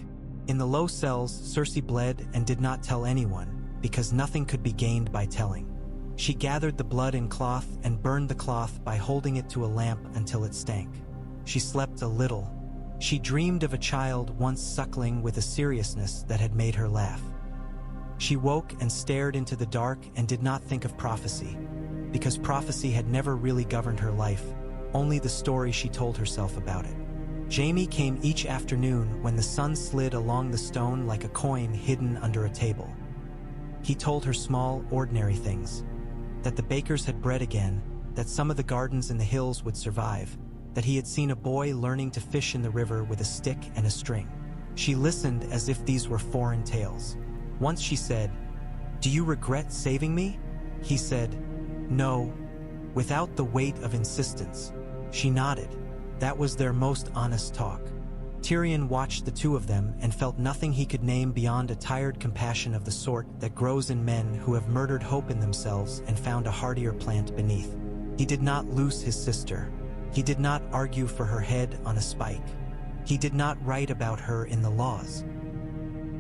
In the low cells, Cersei bled and did not tell anyone, because nothing could be gained by telling. She gathered the blood in cloth and burned the cloth by holding it to a lamp until it stank. She slept a little. She dreamed of a child once suckling with a seriousness that had made her laugh. She woke and stared into the dark and did not think of prophecy, because prophecy had never really governed her life, only the story she told herself about it. Jaime came each afternoon when the sun slid along the stone like a coin hidden under a table. He told her small, ordinary things, that the bakers had bread again, that some of the gardens in the hills would survive, that he had seen a boy learning to fish in the river with a stick and a string. She listened as if these were foreign tales. Once she said, "Do you regret saving me?" He said, "No," without the weight of insistence. She nodded. That was their most honest talk. Tyrion watched the two of them and felt nothing he could name beyond a tired compassion of the sort that grows in men who have murdered hope in themselves and found a hardier plant beneath. He did not lose his sister. He did not argue for her head on a spike. He did not write about her in the laws.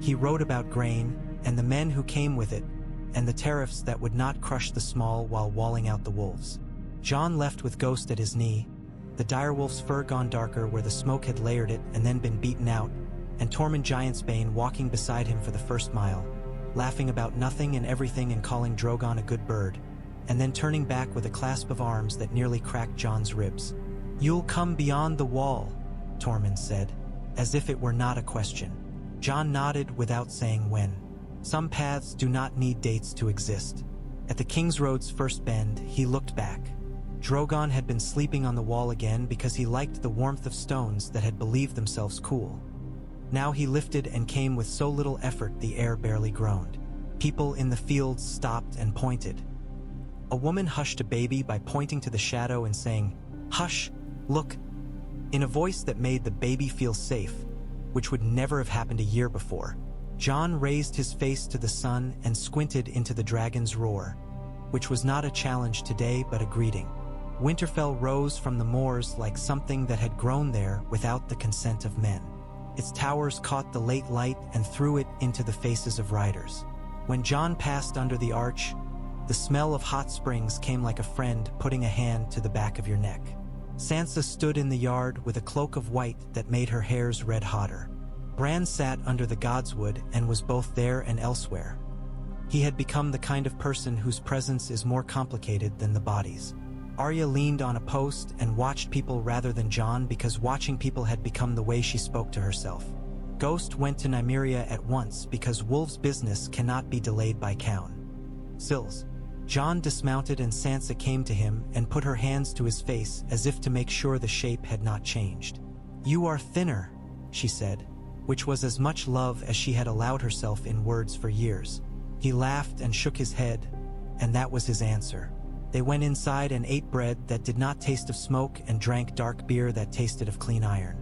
He wrote about grain and the men who came with it, and the tariffs that would not crush the small while walling out the wolves. Jon left with Ghost at his knee, the direwolf's fur gone darker where the smoke had layered it and then been beaten out, and Tormund Giantsbane walking beside him for the first mile, laughing about nothing and everything and calling Drogon a good bird, and then turning back with a clasp of arms that nearly cracked Jon's ribs. "You'll come beyond the wall," Tormund said, as if it were not a question. Jon nodded without saying when. Some paths do not need dates to exist. At the King's Road's first bend, he looked back. Drogon had been sleeping on the wall again because he liked the warmth of stones that had believed themselves cool. Now he lifted and came with so little effort the air barely groaned. People in the fields stopped and pointed. A woman hushed a baby by pointing to the shadow and saying, "Hush, look," in a voice that made the baby feel safe, which would never have happened a year before. Jon raised his face to the sun and squinted into the dragon's roar, which was not a challenge today but a greeting. Winterfell rose from the moors like something that had grown there without the consent of men. Its towers caught the late light and threw it into the faces of riders. When Jon passed under the arch, the smell of hot springs came like a friend putting a hand to the back of your neck. Sansa stood in the yard with a cloak of white that made her hairs red hotter. Bran sat under the godswood and was both there and elsewhere. He had become the kind of person whose presence is more complicated than the body's. Arya leaned on a post and watched people rather than Jon because watching people had become the way she spoke to herself. Ghost went to Nymeria at once because Wolf's business cannot be delayed by Sills. Jon dismounted and Sansa came to him and put her hands to his face as if to make sure the shape had not changed. "You are thinner," she said, which was as much love as she had allowed herself in words for years. He laughed and shook his head, and that was his answer. They went inside and ate bread that did not taste of smoke and drank dark beer that tasted of clean iron.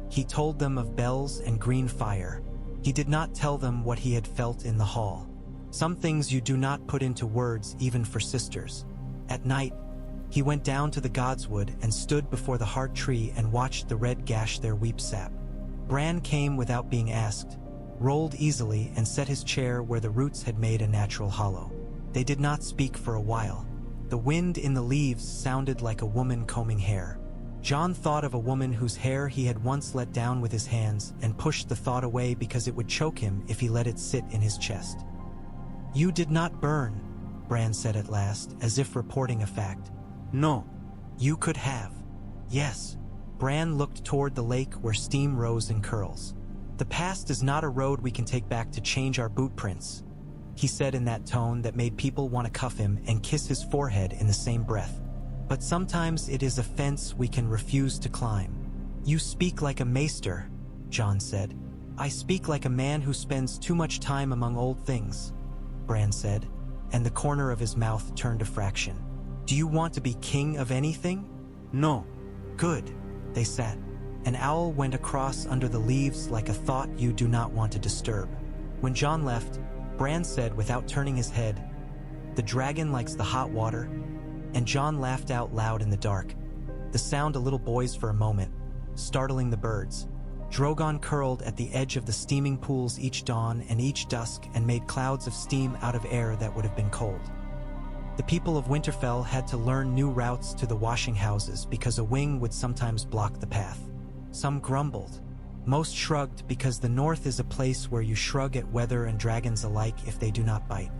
He told them of bells and green fire. He did not tell them what he had felt in the hall. Some things you do not put into words even for sisters. At night, he went down to the godswood and stood before the heart tree and watched the red gash their weep sap. Bran came without being asked, rolled easily and set his chair where the roots had made a natural hollow. They did not speak for a while. The wind in the leaves sounded like a woman combing hair. Jon thought of a woman whose hair he had once let down with his hands and pushed the thought away because it would choke him if he let it sit in his chest. "You did not burn," Bran said at last, as if reporting a fact. "No. You could have." "Yes." Bran looked toward the lake where steam rose in curls. "The past is not a road we can take back to change our boot prints," he said in that tone that made people want to cuff him and kiss his forehead in the same breath. "But sometimes it is a fence we can refuse to climb." "You speak like a maester," Jon said. I speak like a man who spends too much time among old things, Bran said, and the corner of his mouth turned a fraction. Do you want to be king of anything? No. Good. They sat. An owl went across under the leaves like a thought you do not want to disturb. When Jon left, Bran said without turning his head, "The dragon likes the hot water," and Jon laughed out loud in the dark. The sound a little boys for a moment, startling the birds. Drogon curled at the edge of the steaming pools each dawn and each dusk and made clouds of steam out of air that would have been cold. The people of Winterfell had to learn new routes to the washing houses because a wing would sometimes block the path. Some grumbled. Most shrugged because the north is a place where you shrug at weather and dragons alike if they do not bite.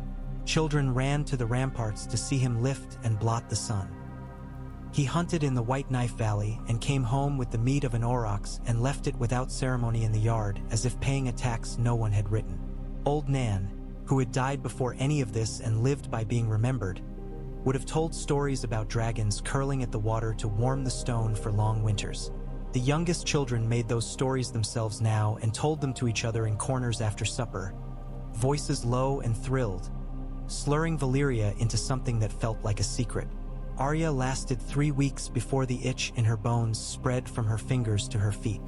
Children ran to the ramparts to see him lift and blot the sun. He hunted in the White Knife Valley and came home with the meat of an aurochs and left it without ceremony in the yard as if paying a tax no one had written. Old Nan, who had died before any of this and lived by being remembered, would have told stories about dragons curling at the water to warm the stone for long winters. The youngest children made those stories themselves now and told them to each other in corners after supper, voices low and thrilled, slurring Valyria into something that felt like a secret. Arya lasted 3 weeks before the itch in her bones spread from her fingers to her feet.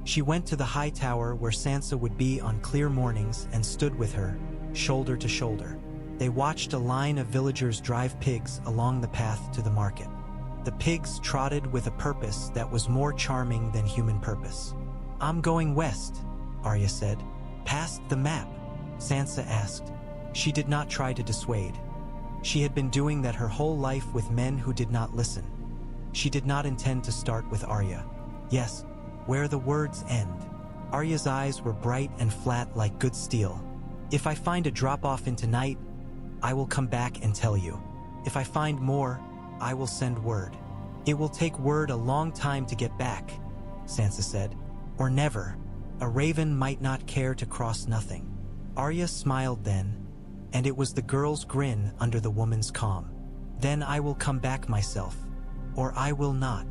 She went to the high tower where Sansa would be on clear mornings and stood with her, shoulder to shoulder. They watched a line of villagers drive pigs along the path to the market. The pigs trotted with a purpose that was more charming than human purpose. "I'm going west," Arya said. "Past the map?" Sansa asked. She did not try to dissuade. She had been doing that her whole life with men who did not listen. She did not intend to start with Arya. Yes, where the words end. Arya's eyes were bright and flat like good steel. "If I find a drop-off into night, I will come back and tell you. If I find more, I will send word. It will take word a long time to get back," Sansa said. "Or never. A raven might not care to cross nothing." Arya smiled then, and it was the girl's grin under the woman's calm. "Then I will come back myself, or I will not."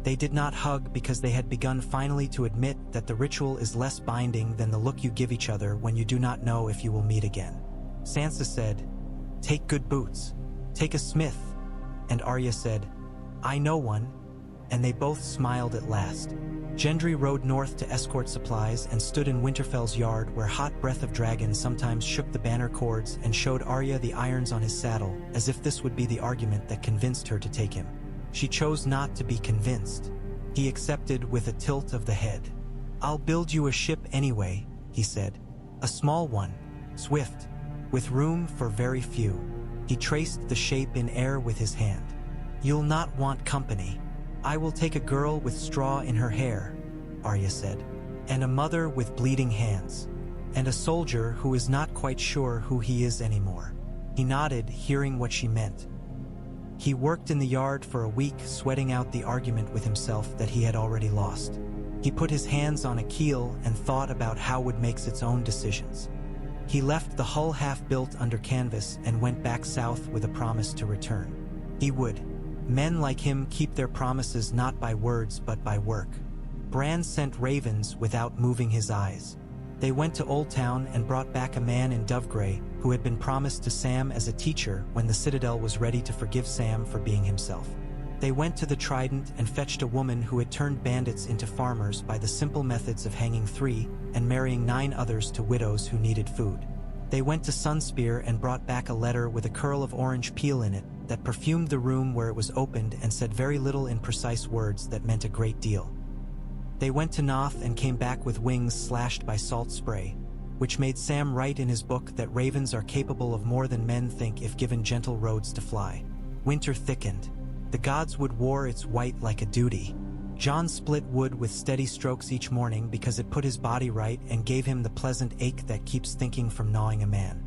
They did not hug because they had begun finally to admit that the ritual is less binding than the look you give each other when you do not know if you will meet again. Sansa said, "Take good boots. Take a smith." And Arya said, "I know one," and they both smiled at last. Gendry rode north to escort supplies and stood in Winterfell's yard where hot breath of dragon sometimes shook the banner cords and showed Arya the irons on his saddle, as if this would be the argument that convinced her to take him. She chose not to be convinced. He accepted with a tilt of the head. "I'll build you a ship anyway," he said. "A small one, swift, with room for very few." He traced the shape in air with his hand. "You'll not want company. I will take a girl with straw in her hair," Arya said, "and a mother with bleeding hands, and a soldier who is not quite sure who he is anymore." He nodded, hearing what she meant. He worked in the yard for a week, sweating out the argument with himself that he had already lost. He put his hands on a keel and thought about how wood makes its own decisions. He left the hull half-built under canvas and went back south with a promise to return. He would. Men like him keep their promises not by words but by work. Bran sent ravens without moving his eyes. They went to Old Town and brought back a man in Dovegrey who had been promised to Sam as a teacher when the Citadel was ready to forgive Sam for being himself. They went to the Trident and fetched a woman who had turned bandits into farmers by the simple methods of hanging 3 and marrying 9 others to widows who needed food. They went to Sunspear and brought back a letter with a curl of orange peel in it that perfumed the room where it was opened and said very little in precise words that meant a great deal. They went to Noth and came back with wings slashed by salt spray, which made Sam write in his book that ravens are capable of more than men think if given gentle roads to fly. Winter thickened. The gods wood wore its white like a duty. Jon split wood with steady strokes each morning because it put his body right and gave him the pleasant ache that keeps thinking from gnawing a man.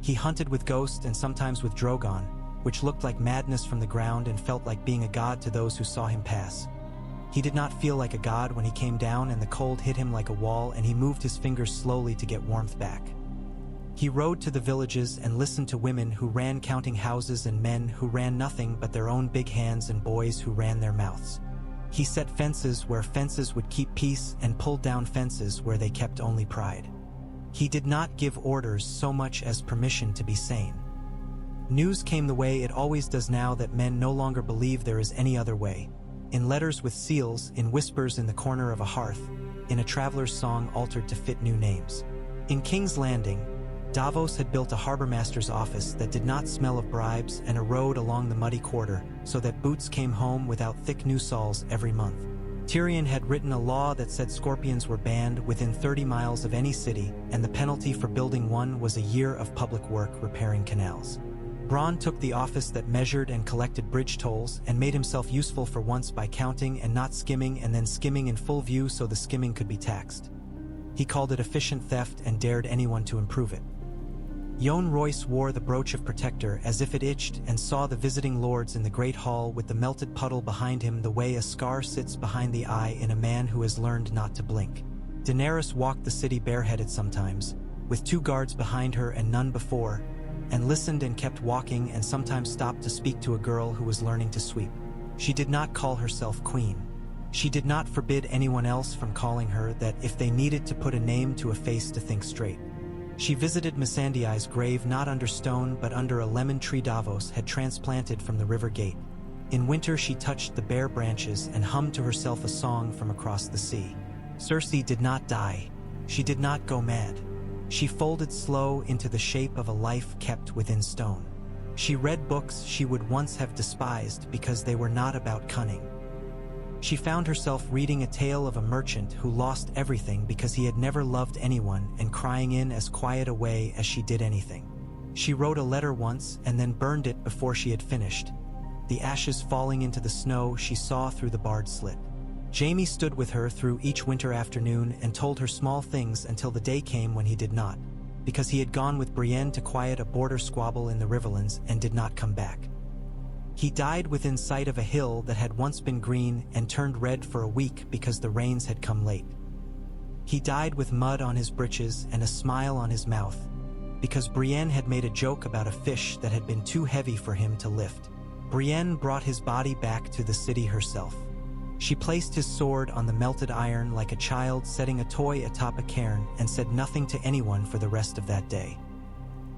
He hunted with Ghost and sometimes with Drogon, which looked like madness from the ground and felt like being a god to those who saw him pass. He did not feel like a god when he came down and the cold hit him like a wall and he moved his fingers slowly to get warmth back. He rode to the villages and listened to women who ran counting houses and men who ran nothing but their own big hands and boys who ran their mouths. He set fences where fences would keep peace and pulled down fences where they kept only pride. He did not give orders so much as permission to be sane. News came the way it always does now that men no longer believe there is any other way. In letters with seals, in whispers in the corner of a hearth, in a traveler's song altered to fit new names. In King's Landing, Davos had built a harbormaster's office that did not smell of bribes and a road along the muddy quarter so that boots came home without thick new soles every month. Tyrion had written a law that said scorpions were banned within 30 miles of any city, and the penalty for building one was a year of public work repairing canals. Bronn took the office that measured and collected bridge tolls and made himself useful for once by counting and not skimming and then skimming in full view so the skimming could be taxed. He called it efficient theft and dared anyone to improve it. Yohn Royce wore the brooch of protector as if it itched and saw the visiting lords in the great hall with the melted puddle behind him the way a scar sits behind the eye in a man who has learned not to blink. Daenerys walked the city bareheaded sometimes, with 2 guards behind her and none before, and listened and kept walking and sometimes stopped to speak to a girl who was learning to sweep. She did not call herself queen. She did not forbid anyone else from calling her that if they needed to put a name to a face to think straight. She visited Missandei's grave not under stone but under a lemon tree Davos had transplanted from the river gate. In winter she touched the bare branches and hummed to herself a song from across the sea. Cersei did not die. She did not go mad. She folded slow into the shape of a life kept within stone. She read books she would once have despised because they were not about cunning. She found herself reading a tale of a merchant who lost everything because he had never loved anyone and crying in as quiet a way as she did anything. She wrote a letter once and then burned it before she had finished, the ashes falling into the snow she saw through the barred slit. Jaime stood with her through each winter afternoon and told her small things until the day came when he did not, because he had gone with Brienne to quiet a border squabble in the Riverlands and did not come back. He died within sight of a hill that had once been green and turned red for a week because the rains had come late. He died with mud on his breeches and a smile on his mouth, because Brienne had made a joke about a fish that had been too heavy for him to lift. Brienne brought his body back to the city herself. She placed his sword on the melted iron like a child setting a toy atop a cairn and said nothing to anyone for the rest of that day.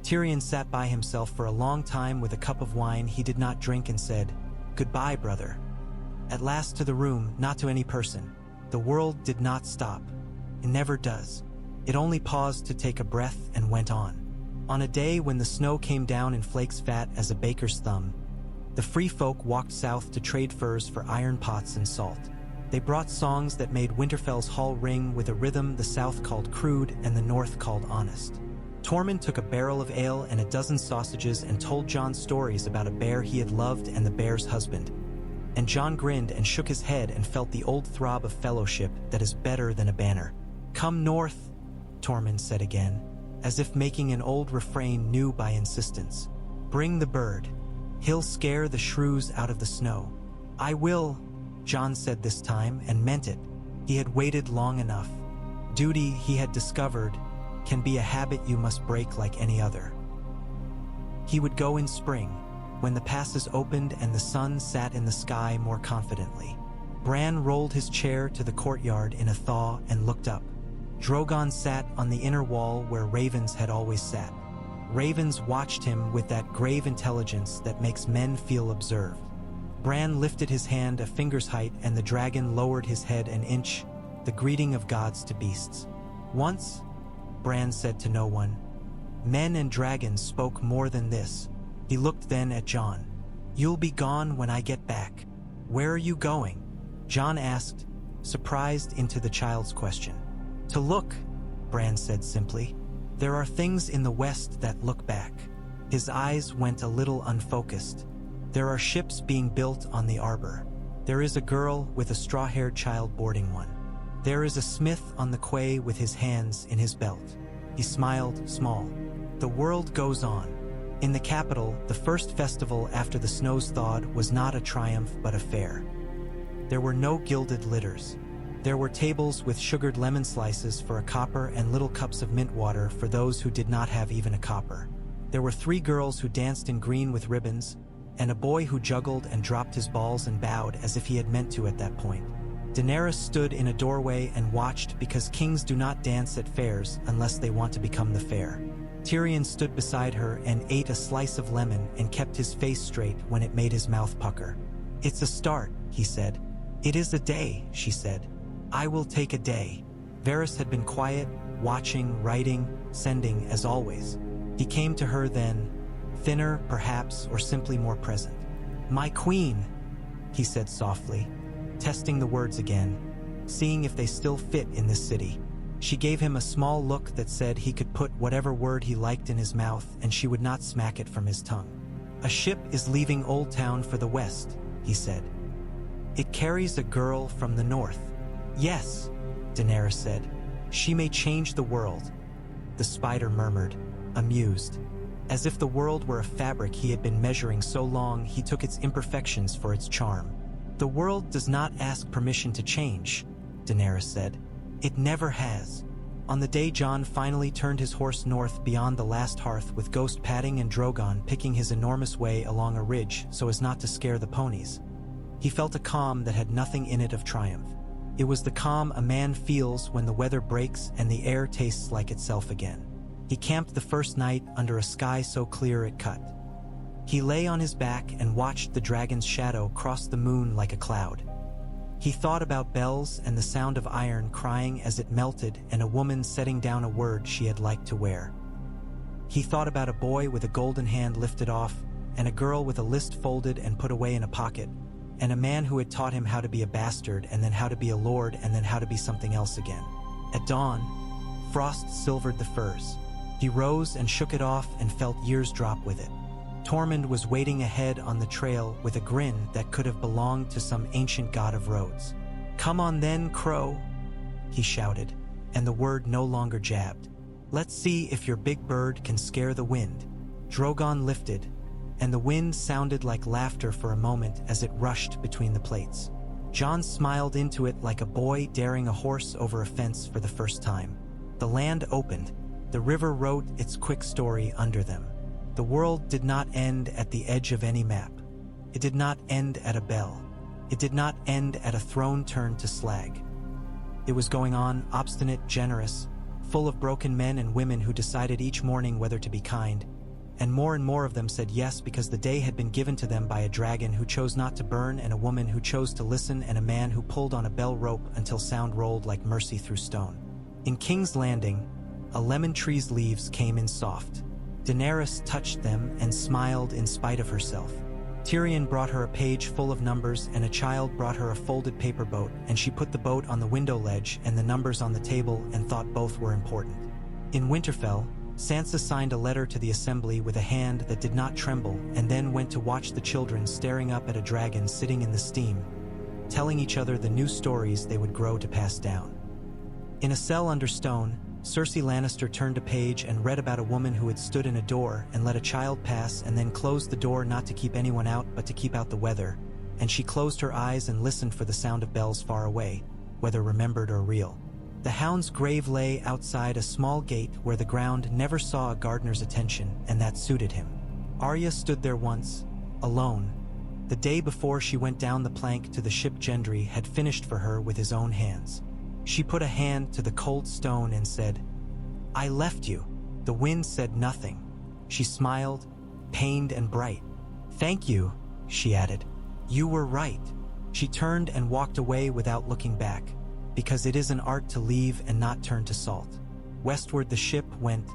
Tyrion sat by himself for a long time with a cup of wine he did not drink and said, "Goodbye, brother." At last to the room, not to any person. The world did not stop. It never does. It only paused to take a breath and went on. On a day when the snow came down in flakes fat as a baker's thumb, the free folk walked south to trade furs for iron pots and salt. They brought songs that made Winterfell's hall ring with a rhythm the south called crude and the north called honest. Tormund took a barrel of ale and a dozen sausages and told Jon stories about a bear he had loved and the bear's husband. And Jon grinned and shook his head and felt the old throb of fellowship that is better than a banner. "Come north," Tormund said again, as if making an old refrain new by insistence. "Bring the bird. He'll scare the shrews out of the snow." "I will," Jon said this time and meant it. He had waited long enough. Duty, he had discovered, can be a habit you must break like any other. He would go in spring, when the passes opened and the sun sat in the sky more confidently. Bran rolled his chair to the courtyard in a thaw and looked up. Drogon sat on the inner wall where ravens had always sat. Ravens watched him with that grave intelligence that makes men feel observed. Bran lifted his hand a finger's height and the dragon lowered his head an inch, the greeting of gods to beasts. Once, Bran said to no one, men and dragons spoke more than this. He looked then at Jon. "You'll be gone when I get back. Where are you going?" Jon asked, surprised into the child's question. "To look," Bran said simply. "There are things in the west that look back." His eyes went a little unfocused. "There are ships being built on the arbor. There is a girl with a straw-haired child boarding one. There is a smith on the quay with his hands in his belt." He smiled, small. "The world goes on." In the capital, the first festival after the snows thawed was not a triumph but a fair. There were no gilded litters. There were tables with sugared lemon slices for a copper and little cups of mint water for those who did not have even a copper. There were 3 girls who danced in green with ribbons, and a boy who juggled and dropped his balls and bowed as if he had meant to at that point. Daenerys stood in a doorway and watched because kings do not dance at fairs unless they want to become the fair. Tyrion stood beside her and ate a slice of lemon and kept his face straight when it made his mouth pucker. "It's a start," he said. "It is a day," she said. "I will take a day." Varys had been quiet, watching, writing, sending, as always. He came to her then, thinner, perhaps, or simply more present. "My queen," he said softly, testing the words again, seeing if they still fit in this city. She gave him a small look that said he could put whatever word he liked in his mouth and she would not smack it from his tongue. "A ship is leaving Old Town for the west," he said. "It carries a girl from the north." "Yes," Daenerys said. "She may change the world." The spider murmured, amused. As if the world were a fabric he had been measuring so long he took its imperfections for its charm. "The world does not ask permission to change," Daenerys said. "It never has." On the day Jon finally turned his horse north beyond the last hearth with Ghost padding and Drogon picking his enormous way along a ridge so as not to scare the ponies, he felt a calm that had nothing in it of triumph. It was the calm a man feels when the weather breaks and the air tastes like itself again. He camped the first night under a sky so clear it cut. He lay on his back and watched the dragon's shadow cross the moon like a cloud. He thought about bells and the sound of iron crying as it melted and a woman setting down a word she had liked to wear. He thought about a boy with a golden hand lifted off and a girl with a list folded and put away in a pocket, and a man who had taught him how to be a bastard and then how to be a lord and then how to be something else again. At dawn, frost silvered the firs. He rose and shook it off and felt years drop with it. Tormund was waiting ahead on the trail with a grin that could have belonged to some ancient god of roads. "Come on then, Crow," he shouted, and the word no longer jabbed. "Let's see if your big bird can scare the wind." Drogon lifted, and the wind sounded like laughter for a moment as it rushed between the plates. Jon smiled into it like a boy daring a horse over a fence for the first time. The land opened. The river wrote its quick story under them. The world did not end at the edge of any map. It did not end at a bell. It did not end at a throne turned to slag. It was going on, obstinate, generous, full of broken men and women who decided each morning whether to be kind, and more of them said yes because the day had been given to them by a dragon who chose not to burn and a woman who chose to listen and a man who pulled on a bell rope until sound rolled like mercy through stone. In King's Landing, a lemon tree's leaves came in soft. Daenerys touched them and smiled in spite of herself. Tyrion brought her a page full of numbers and a child brought her a folded paper boat, and she put the boat on the window ledge and the numbers on the table and thought both were important. In Winterfell, Sansa signed a letter to the assembly with a hand that did not tremble and then went to watch the children staring up at a dragon sitting in the steam, telling each other the new stories they would grow to pass down. In a cell under stone, Cersei Lannister turned a page and read about a woman who had stood in a door and let a child pass and then closed the door not to keep anyone out but to keep out the weather, and she closed her eyes and listened for the sound of bells far away, whether remembered or real. The hound's grave lay outside a small gate where the ground never saw a gardener's attention, and that suited him. Arya stood there once, alone. The day before she went down the plank to the ship Gendry had finished for her with his own hands. She put a hand to the cold stone and said, "I left you." The wind said nothing. She smiled, pained and bright. "Thank you," she added. "You were right." She turned and walked away without looking back, because it is an art to leave and not turn to salt. Westward the ship went,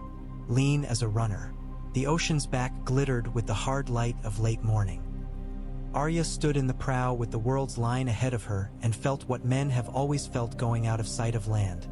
lean as a runner. The ocean's back glittered with the hard light of late morning. Arya stood in the prow with the world's line ahead of her and felt what men have always felt going out of sight of land.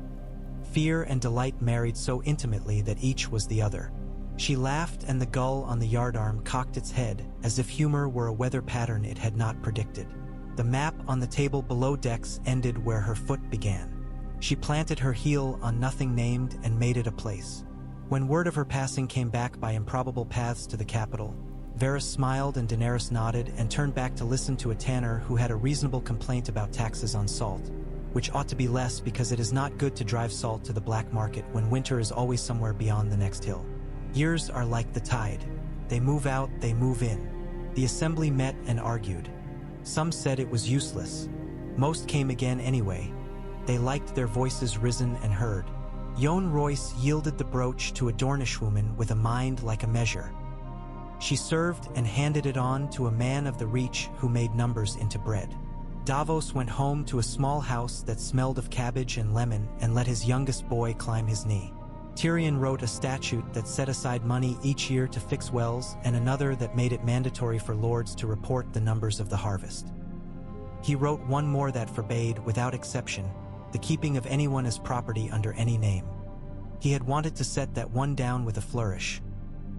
Fear and delight married so intimately that each was the other. She laughed and the gull on the yardarm cocked its head as if humor were a weather pattern it had not predicted. The map on the table below decks ended where her foot began. She planted her heel on nothing named and made it a place. When word of her passing came back by improbable paths to the capital, Varys smiled and Daenerys nodded and turned back to listen to a tanner who had a reasonable complaint about taxes on salt, which ought to be less because it is not good to drive salt to the black market when winter is always somewhere beyond the next hill. Years are like the tide. They move out, they move in. The assembly met and argued. Some said it was useless. Most came again anyway. They liked their voices risen and heard. Jon Royce yielded the brooch to a Dornish woman with a mind like a measure. She served and handed it on to a man of the Reach who made numbers into bread. Davos went home to a small house that smelled of cabbage and lemon and let his youngest boy climb his knee. Tyrion wrote a statute that set aside money each year to fix wells and another that made it mandatory for lords to report the numbers of the harvest. He wrote one more that forbade, without exception, the keeping of anyone as property under any name. He had wanted to set that one down with a flourish.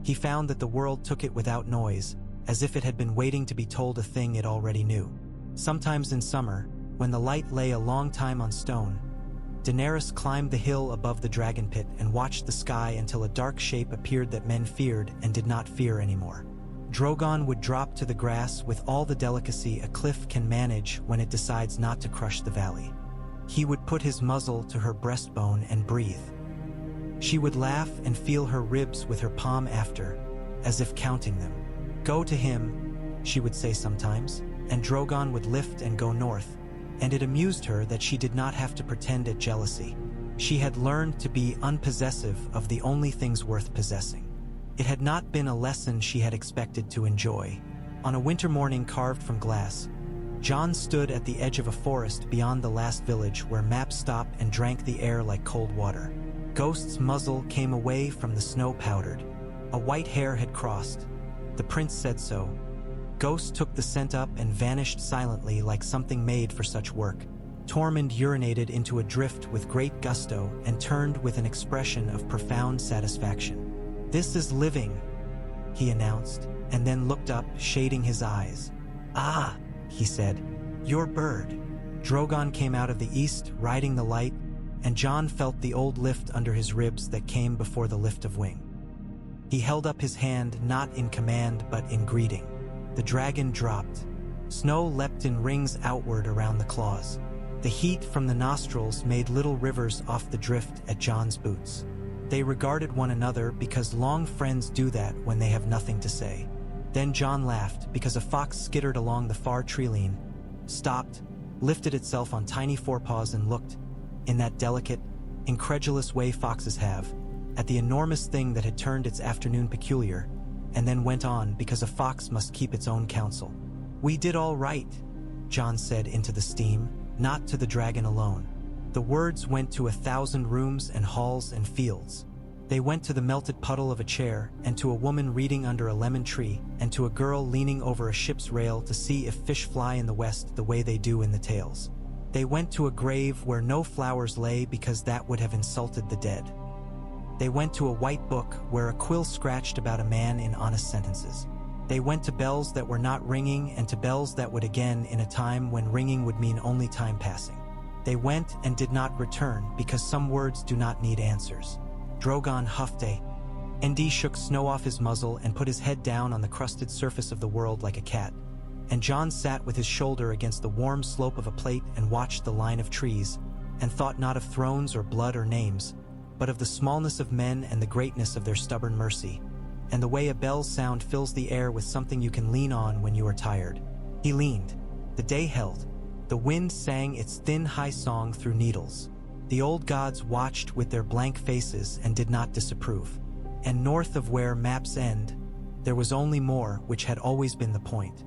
He found that the world took it without noise, as if it had been waiting to be told a thing it already knew. Sometimes in summer, when the light lay a long time on stone, Daenerys climbed the hill above the dragon pit and watched the sky until a dark shape appeared that men feared and did not fear anymore. Drogon would drop to the grass with all the delicacy a cliff can manage when it decides not to crush the valley. He would put his muzzle to her breastbone and breathe. She would laugh and feel her ribs with her palm after, as if counting them. "Go to him," she would say sometimes, and Drogon would lift and go north, and it amused her that she did not have to pretend at jealousy. She had learned to be unpossessive of the only things worth possessing. It had not been a lesson she had expected to enjoy. On a winter morning carved from glass, Jon stood at the edge of a forest beyond the last village where maps stopped and drank the air like cold water. Ghost's muzzle came away from the snow powdered. A white hare had crossed. The prince said so. Ghost took the scent up and vanished silently like something made for such work. Tormund urinated into a drift with great gusto and turned with an expression of profound satisfaction. "This is living," he announced, and then looked up, shading his eyes. "Ah," he said, "your bird." Drogon came out of the east, riding the light, and Jon felt the old lift under his ribs that came before the lift of wing. He held up his hand, not in command but in greeting. The dragon dropped. Snow leapt in rings outward around the claws. The heat from the nostrils made little rivers off the drift at Jon's boots. They regarded one another because long friends do that when they have nothing to say. Then Jon laughed because a fox skittered along the far treeline, stopped, lifted itself on tiny forepaws and looked, in that delicate, incredulous way foxes have, at the enormous thing that had turned its afternoon peculiar, and then went on because a fox must keep its own counsel. "We did all right," Jon said into the steam, not to the dragon alone. The words went to 1,000 rooms and halls and fields. They went to the melted puddle of a chair, and to a woman reading under a lemon tree, and to a girl leaning over a ship's rail to see if fish fly in the west the way they do in the tales. They went to a grave where no flowers lay because that would have insulted the dead. They went to a white book where a quill scratched about a man in honest sentences. They went to bells that were not ringing and to bells that would again in a time when ringing would mean only time passing. They went and did not return because some words do not need answers. Drogon huffed Nd shook snow off his muzzle and put his head down on the crusted surface of the world like a cat. And Jon sat with his shoulder against the warm slope of a plate and watched the line of trees, and thought not of thrones or blood or names, but of the smallness of men and the greatness of their stubborn mercy, and the way a bell's sound fills the air with something you can lean on when you are tired. He leaned. The day held. The wind sang its thin high song through needles. The old gods watched with their blank faces and did not disapprove. And north of where maps end, there was only more, which had always been the point.